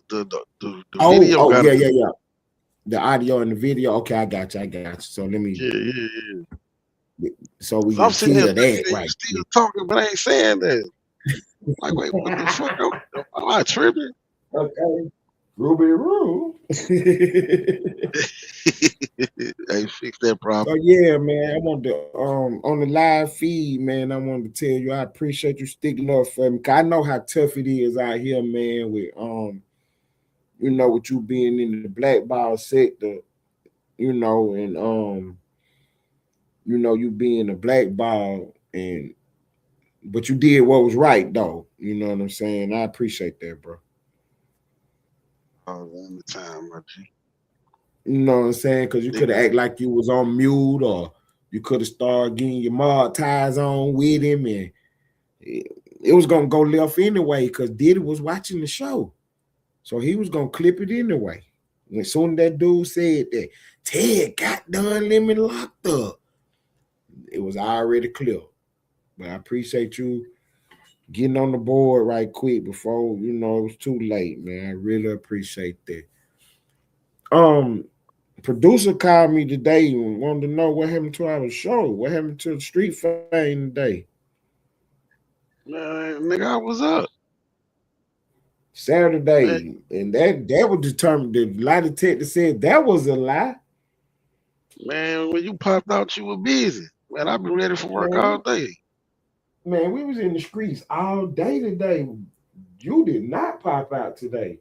video got yeah. the audio and the video. Okay, I got you. I got you. So let me. Yeah, yeah, yeah. So we So I'm can sitting there kill looking that at you right still quick. talking, but I ain't saying that. Like, wait, what the fuck? Am I tripping? Okay. Ruby Roo. Hey, fix that So problem. yeah, man, I wanted to on the live feed, man. I wanted to tell you I appreciate you sticking up for me. 'Cause I know how tough it is out here, man, with with you being in the black ball sector, and you being a black ball and but you did what was right though. You know what I'm saying? I appreciate that, bro. All the time, my G. You know what I'm saying? Because you could Nigga, have act like you was on mute, or you could have started getting your mod ties on with him, and it was gonna go left anyway. Because Diddy was watching the show, so he was gonna clip it anyway. When soon that dude said that Ted got Donlemon locked up, it was already clear. But I appreciate you getting on the board right quick before it was too late, man. I really appreciate that. Um, Producer called me today and wanted to know what happened to our show. What happened to the street fame today? man, nigga, I was up. Man, Saturday. And that was determined. The lie detector said that was a lie. man, when you popped out, you were busy. Man, I've been ready for work Man, all day. we was in the streets all day today. You did not pop out today.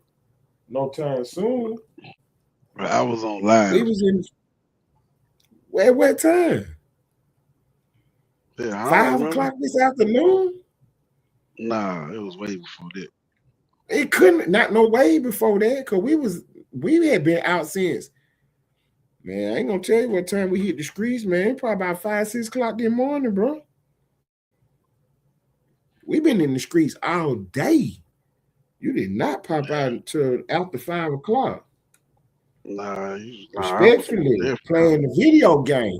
No time soon. Bro, I was on We live. was in at what time? Yeah, I don't 5 o'clock remember. this afternoon? Nah, it was way before that. It couldn't not no way before that because we had been out since. Man, I ain't gonna tell you what time we hit the streets, man. Probably about 5, 6 o'clock this morning, bro. We been in the streets all day. You did not pop out until after 5 o'clock. Nah, I was Respectfully, definitely out. playing the video game.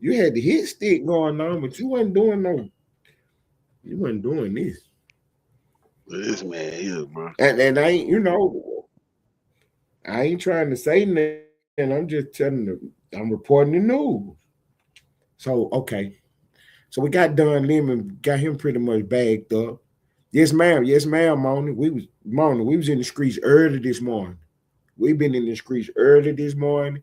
You had the hit stick going on, but you wasn't doing this. This man here, bro. And I ain't trying to say nothing. I'm just I'm reporting the news. So okay. So we got Donlemon, got him pretty much bagged up. Yes, ma'am. Yes, ma'am, Mona. We was in the streets early this morning. We've been in the streets early this morning.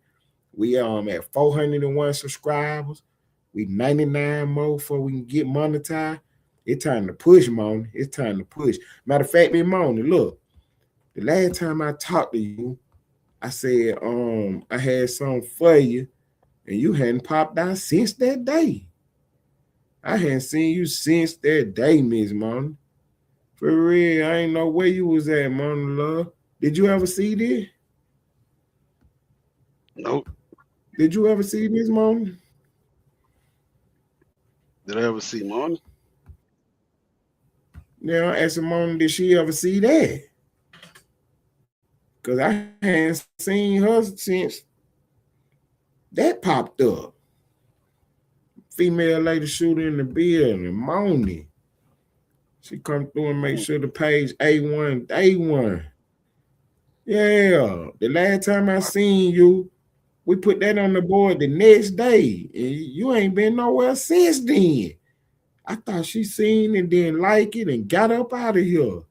We at 401 subscribers. We 99 more before we can get monetized. It's time to push, Mona. It's time to push. Matter of fact, me, Mona, look, the last time I talked to you, I said I had something for you, and you hadn't popped out since that day. I hadn't seen you since that day, Miss Mona. For real, I ain't know where you was at, Mona Love. Did you ever see this? Nope. Did you ever see this, Mona? Did I ever see money? Now, asking Mona, did she ever see that? Because I hadn't seen her since that popped up. Female lady shooter in the building, Mona. She come through and make Mm. sure the page A1, A1. Yeah, the last time I seen you, we put that on the board the next day, and you ain't been nowhere since then. I thought she seen and didn't like it and got up out of here.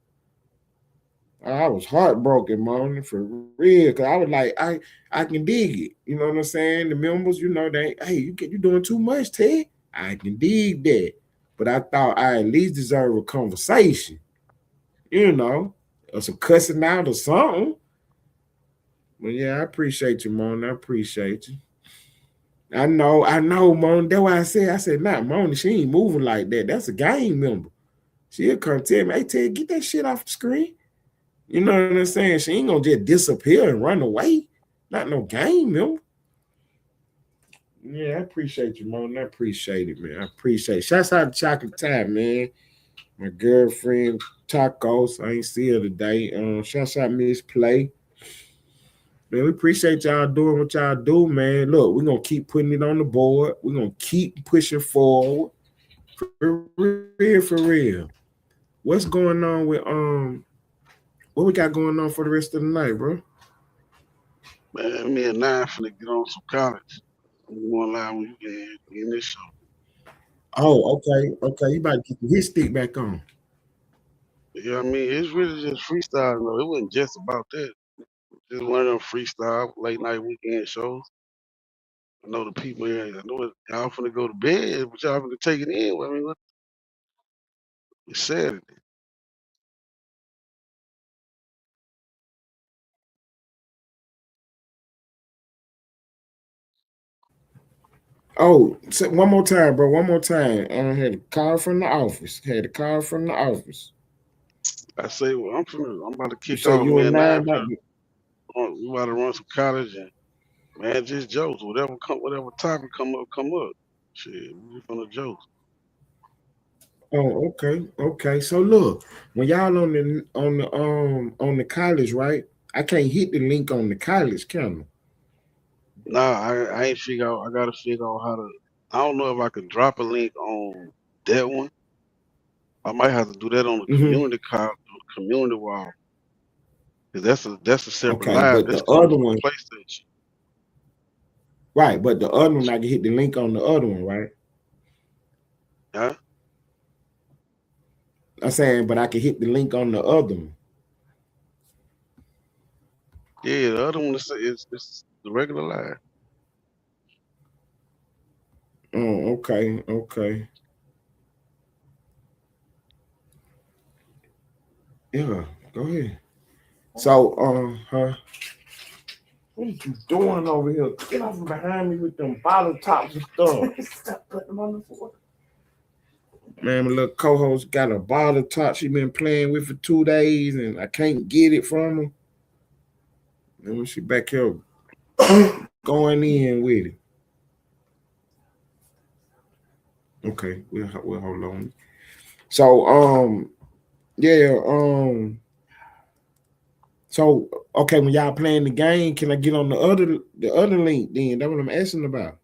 I was heartbroken, man, for real. Cause I was like, I can dig it. You know what I'm saying? The members, they, hey, you doing too much, Ted. I can dig that. But I thought I at least deserve a conversation, or some cussing out or something. But yeah, I appreciate you, Mon. I appreciate you. I know, Mon. That's why I said, not Mon. She ain't moving like that. That's a gang member. She'll come tell me, hey, Ted, get that shit off the screen. You know what I'm saying? She ain't gonna just disappear and run away. Not no gang member. Yeah, I appreciate you, Mon. I appreciate it, man. I appreciate it. Shouts out to Chocolate Time, man. My girlfriend, Tacos. I ain't see her today. Shouts out Miss Play. Man, we appreciate y'all doing what y'all do, man. Look, we're gonna keep putting it on the board. We're gonna keep pushing forward. For real. What's going on with what we got going on for the rest of the night, bro? Man, me and Nine finna get on some college. I'm going live when you get in this show. Oh, okay. You about to get his stick back on. You know what I mean? It's really just freestyle. No, it wasn't just about that. Just one of them freestyle late night weekend shows. I know the people here. I know y'all finna go to bed, but y'all finna take it in. I mean, it's Saturday. Oh, one more time, bro. One more time. I had a call from the office. Had a call from the office. I say, well, I'm about to You kick say off, you and man. nine Nine, about we about to run some college and man, just jokes. Whatever topic come up, come up. Shit, we from the jokes. Oh, okay. So look, when y'all on the college, right? I can't hit the link on the college, can Nah, I ain't figure out. I gotta figure out how to. I don't know if I can drop a link on that one. I might have to do that on the I? Mm-hmm. community wall, cause that's a separate Okay, live. but That's the coming other from one, the PlayStation. right? But the other one, I can hit the link on the other one, right? Huh? I'm saying, but I can hit the link on the other one. Yeah, the other one is the regular live. Oh, okay. Yeah, go ahead. So, what are you doing over here? Get off from behind me with them bottle tops and stuff. Stop putting them on the floor. Man, my little co-host got a bottle top she been playing with for 2 days, and I can't get it from her. And when she back here going in with it. Okay, we'll hold on. So, yeah, so okay, when y'all playing the game, can I get on the other link then? That's what I'm asking about.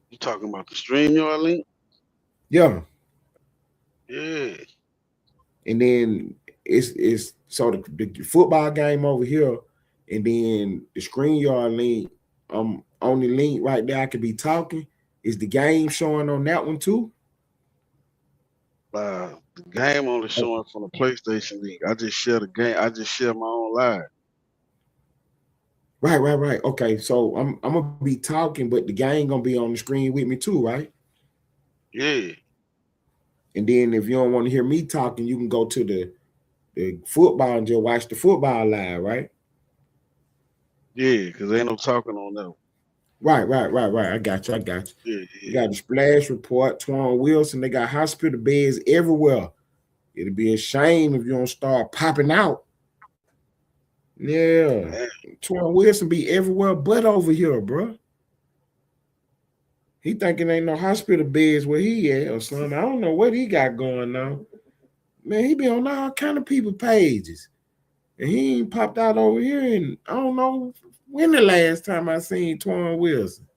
You talking about the StreamYard link? Yeah. Yeah, And then it's so the football game over here, and then the screen yard link. On the link right there, I could be talking. Is the game showing on that one too? the game only Oh, showing from the PlayStation link. I just share the game. I just share my own live. right. Okay, so I'm gonna be talking, but the game gonna be on the screen with me too, right? Yeah, And then if you don't want to hear me talking, you can go to the football and just watch the football live, right? yeah, cause ain't no talking on that one. Right. I got you. Yeah, You yeah. got the splash report, Twan Wilson. They got hospital beds everywhere. It'll be a shame if you don't start popping out. Yeah. Man, Twan Wilson be everywhere but over here, bro. He thinking ain't no hospital beds where he at or something. I don't know what he got going on. Man, he be on all kind of people pages. And he ain't popped out over here. And I don't know when the last time I seen Twan Wilson.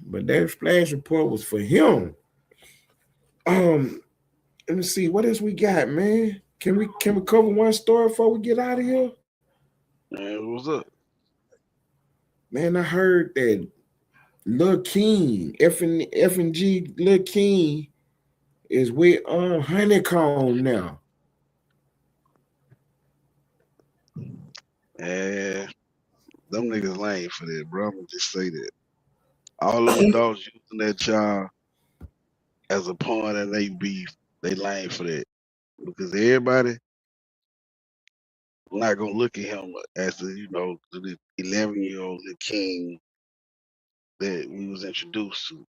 But that splash report was for him. Um, Let me see what else we got, man. Can we cover one story before we get out of here? man, what's up? Man, I heard that Lil King, F and G Lil King is with Honeycomb now. Man, them niggas lame for that, bro. I'ma just say that. All them adults using that child as a pawn and they beef, they lame for that. Because everybody not gonna look at him as the 11-year-old the king that we was introduced to.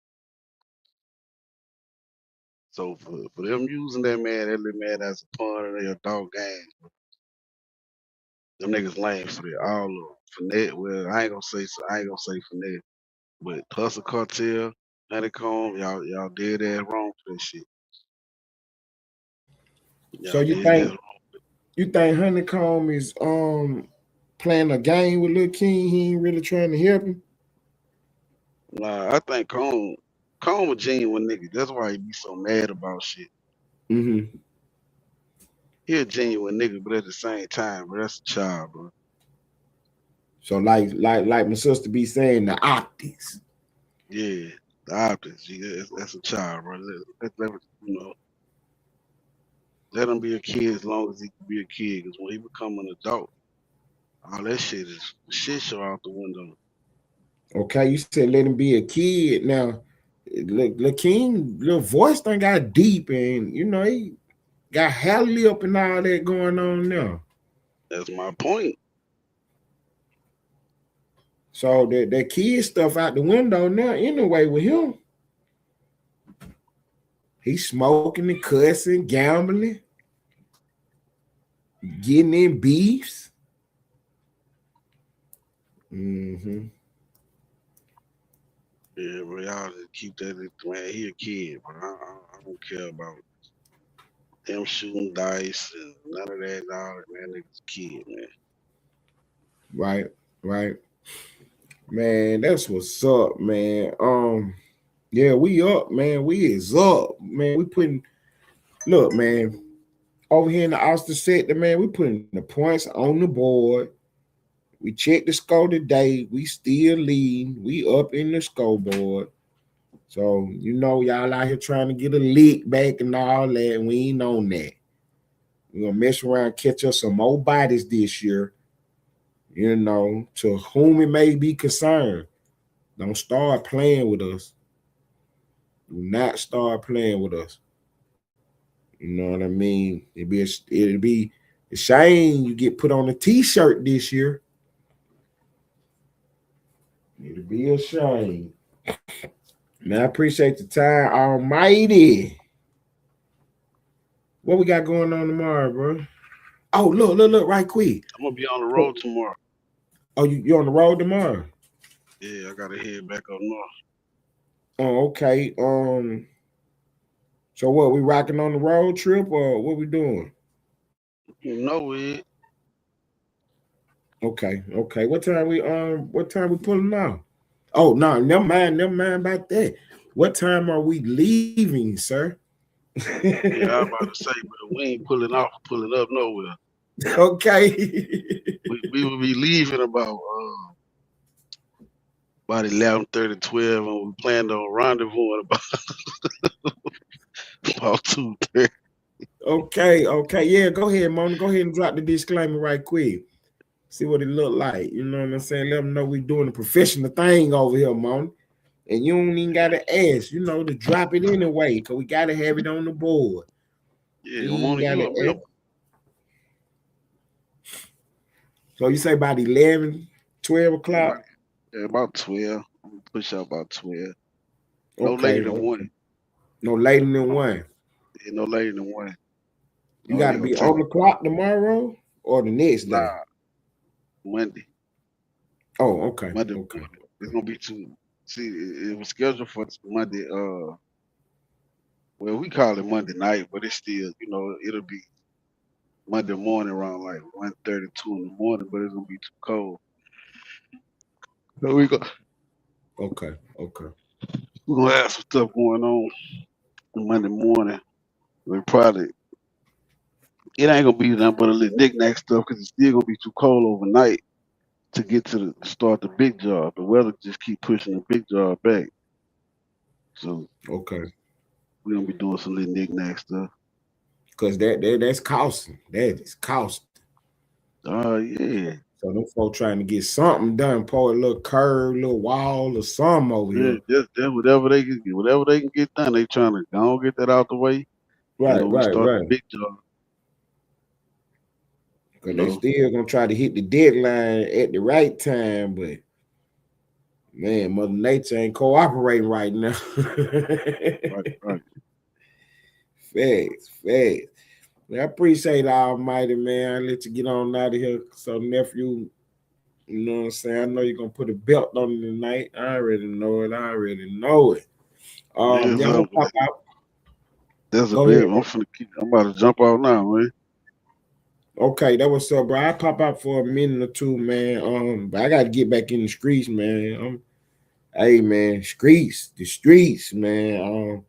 So for them using that little man as a pawn in their adult game, them niggas lame for that. All of them. Finette, well, I ain't gonna say Finette, but Hustle Cartel, Honeycomb, y'all did that wrong for that shit. So Y'all you did that think wrong. you think Honeycomb is playing a game with Lil King? He ain't really trying to help him. Nah, I think Cone a genuine nigga. That's why he be so mad about shit. Mm-hmm. He a genuine nigga, but at the same time, bro, that's a child, bro. So like my sister be saying, the optics. Yeah, the optics. Yeah, that's a child, bro. You know, let him be a kid as long as he can be a kid. Because when he become an adult, all that shit is shit show out the window. Okay, you said let him be a kid. Now, look, King, little voice done got deep, and you know he got hair lip and all that going on now. That's my point. So that kid stuff out the window now. Anyway, with him, he's smoking and cussing, gambling, getting in beefs. Mm-hmm. Yeah, bro, y'all just keep that. Man, he a kid, bro. I don't care about him shooting dice and none of that. All that, man, nigga's a kid, man. Right, right, man. That's what's up, man. Yeah, we up, man. We is up, man. We putting look, man. Over here in the Austin sector, man, we putting the points on the board. We checked the score today. We still lead. We up in the scoreboard. So, you know, y'all out here trying to get a lick back and all that, and we ain't on that. We're gonna mess around, catch us some more bodies this year, you know, to whom it may be concerned. Don't start playing with us. Do not start playing with us. You know what I mean? It'd be a shame you get put on a t-shirt this year. It'll be a shame. Man, I appreciate the time, Almighty. What we got going on tomorrow, bro? Oh, look, right quick. I'm gonna be on the road tomorrow. Oh, you on the road tomorrow? Yeah, I gotta head back up north. Oh, okay. So what? We rocking on the road trip, or what we doing? You know it. Okay. What time we pulling out? Oh no, never mind about that. What time are we leaving, sir? Yeah, I was about to say, but we ain't pulling up nowhere. Okay. We will be leaving about 11:30, 12, and we planned on rendezvousing about 2:30. Okay. Yeah, go ahead, Mona. Go ahead and drop the disclaimer right quick. See what it look like. You know what I'm saying? Let them know we doing a professional thing over here, Mona. And you don't even gotta ask, you know, to drop it anyway, because we gotta have it on the board. Yeah, You ain't Mona, you gotta a member. ask. So you say about 11, 12 o'clock? About 12. I'm gonna push out about 12. No later Okay. than 1. No later than one. Yeah, no later than 1. You No, it gotta ain't gonna be take on the clock tomorrow or the next day. Monday. Oh, okay. Monday Okay. morning. It's gonna be too. See, it was scheduled for Monday. Well, we call it Monday night, but it's still, it'll be Monday morning around like 1:30, 2 in the morning. But it's gonna be too cold. So Okay. we're gonna have some stuff going on Monday morning. We probably it ain't gonna be nothing but a little knick-knack stuff because it's still gonna be too cold overnight to get to start the big job. The weather just keep pushing the big job back. So Okay. we're gonna be doing some little knick-knack stuff. Cause that's costing. That is costing. Yeah. So them folks trying to get something done, pour a little curve, little wall or something over Yeah, here. just whatever they can get done. They trying to go get that out the way. We start the Right. big job. You Cause they know, still gonna try to hit the deadline at the right time, but man, Mother Nature ain't cooperating right now. right. Facts. Man, I appreciate Almighty, man. I'll let you get on out of here. So, nephew, you know what I'm saying? I know you're gonna put a belt on it tonight. I already know it. Yes, Yeah, I'm gonna pop out. that's a Go bit. ahead. I'm about to jump out now, man. Okay, that was up, bro. I pop out for a minute or two, man. But I gotta get back in the streets, man. Hey, man, the streets, man.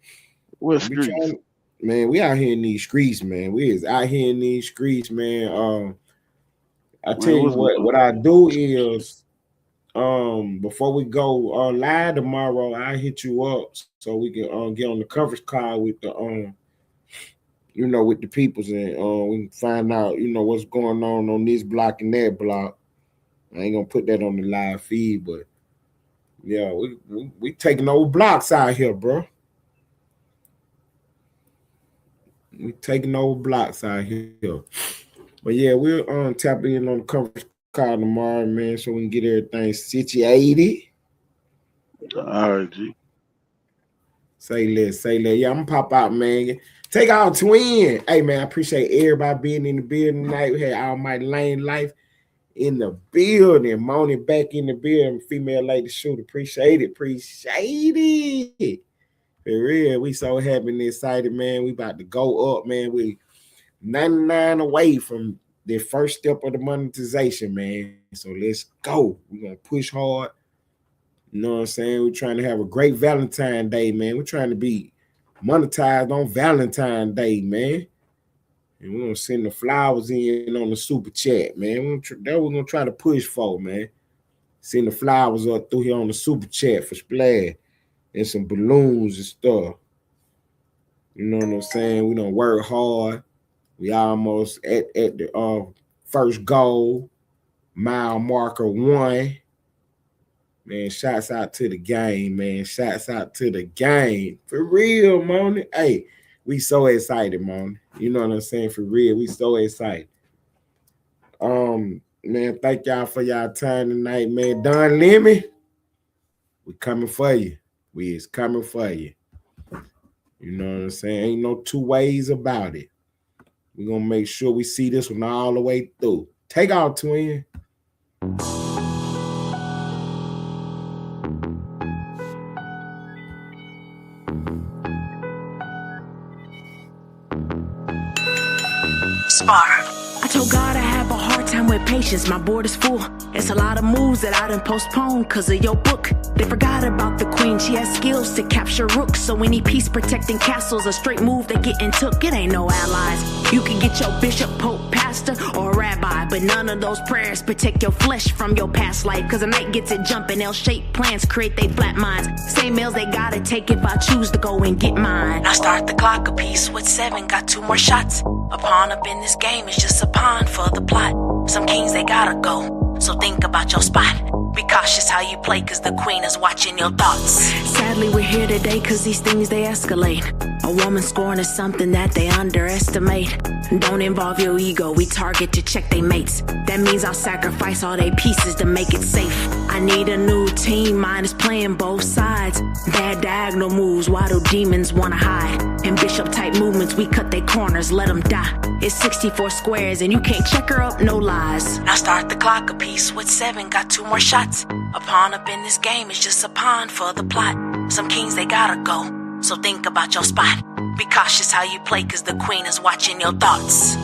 What I be streets? trying. man, we out here in these streets, man. We is out here in these streets, man. I tell Man, you what's what I do is before we go live tomorrow, I hit you up so we can get on the coverage call with the with the peoples, and we can find out, what's going on this block and that block. I ain't gonna put that on the live feed, but yeah, we taking old blocks out here, bro. We taking old blocks out here. But yeah, we'll tap in on the coverage call tomorrow, man, so we can get everything situated. all right, G? Say less. Yeah, I'm gonna pop out, man. Take out twin. Hey man, I appreciate everybody being in the building tonight. We had Almighty Lane Life in the building, Moaning back in the building, female lady shoot. Appreciate it. For real, we so happy and excited, man. We about to go up, man. We 99 away from the first step of the monetization, man. So let's go. We're gonna push hard. You know what I'm saying? We're trying to have a great Valentine's Day, man. We're trying to be monetized on Valentine's Day, man. And we're gonna send the flowers in on the super chat, man. That we're gonna try to push for, man. Send the flowers up through here on the super chat for Splash and some balloons and stuff. You know what I'm saying? We don't work hard. We almost at the first goal, mile marker 1. Man, shouts out to the game, man. Shouts out to the game. For real, Moni. Hey, we so excited, Moni. You know what I'm saying? For real, we so excited. Man, thank y'all for y'all time tonight, man. Donlemon, we coming for you. We is coming for you. You know what I'm saying? Ain't no two ways about it. We're gonna make sure we see this one all the way through. Take out, twin. I told God I have a hard time with patience, my board is full. It's a lot of moves that I done postponed cause of your book. They forgot about the queen, she has skills to capture rooks. So any peace protecting castles, a straight move they getting took. It ain't no allies. You can get your bishop, pope, pastor, or rabbi, but none of those prayers protect your flesh from your past life. Cause a night gets it jumping, L-shaped plans create they flat minds. Same meals they gotta take if I choose to go and get mine. I start the clock a piece with 7, got 2 more shots. A pawn up in this game is just a pawn for the plot. Some kings they gotta go, so think about your spot. Be cautious how you play cause the queen is watching your thoughts. Sadly we're here today cause these things they escalate. A woman scorn is something that they underestimate. Don't involve your ego, we target to check they mates. That means I'll sacrifice all they pieces to make it safe. I need a new team, mine is playing both sides. Bad diagonal moves, why do demons wanna hide? In bishop type movements, we cut their corners, let them die. It's 64 squares and you can't check her up, no lies. Now start the clock a piece with 7, got 2 more shots. A pawn up in this game is just a pawn for the plot. Some kings they gotta go, so think about your spot. Be cautious how you play cause the queen is watching your thoughts.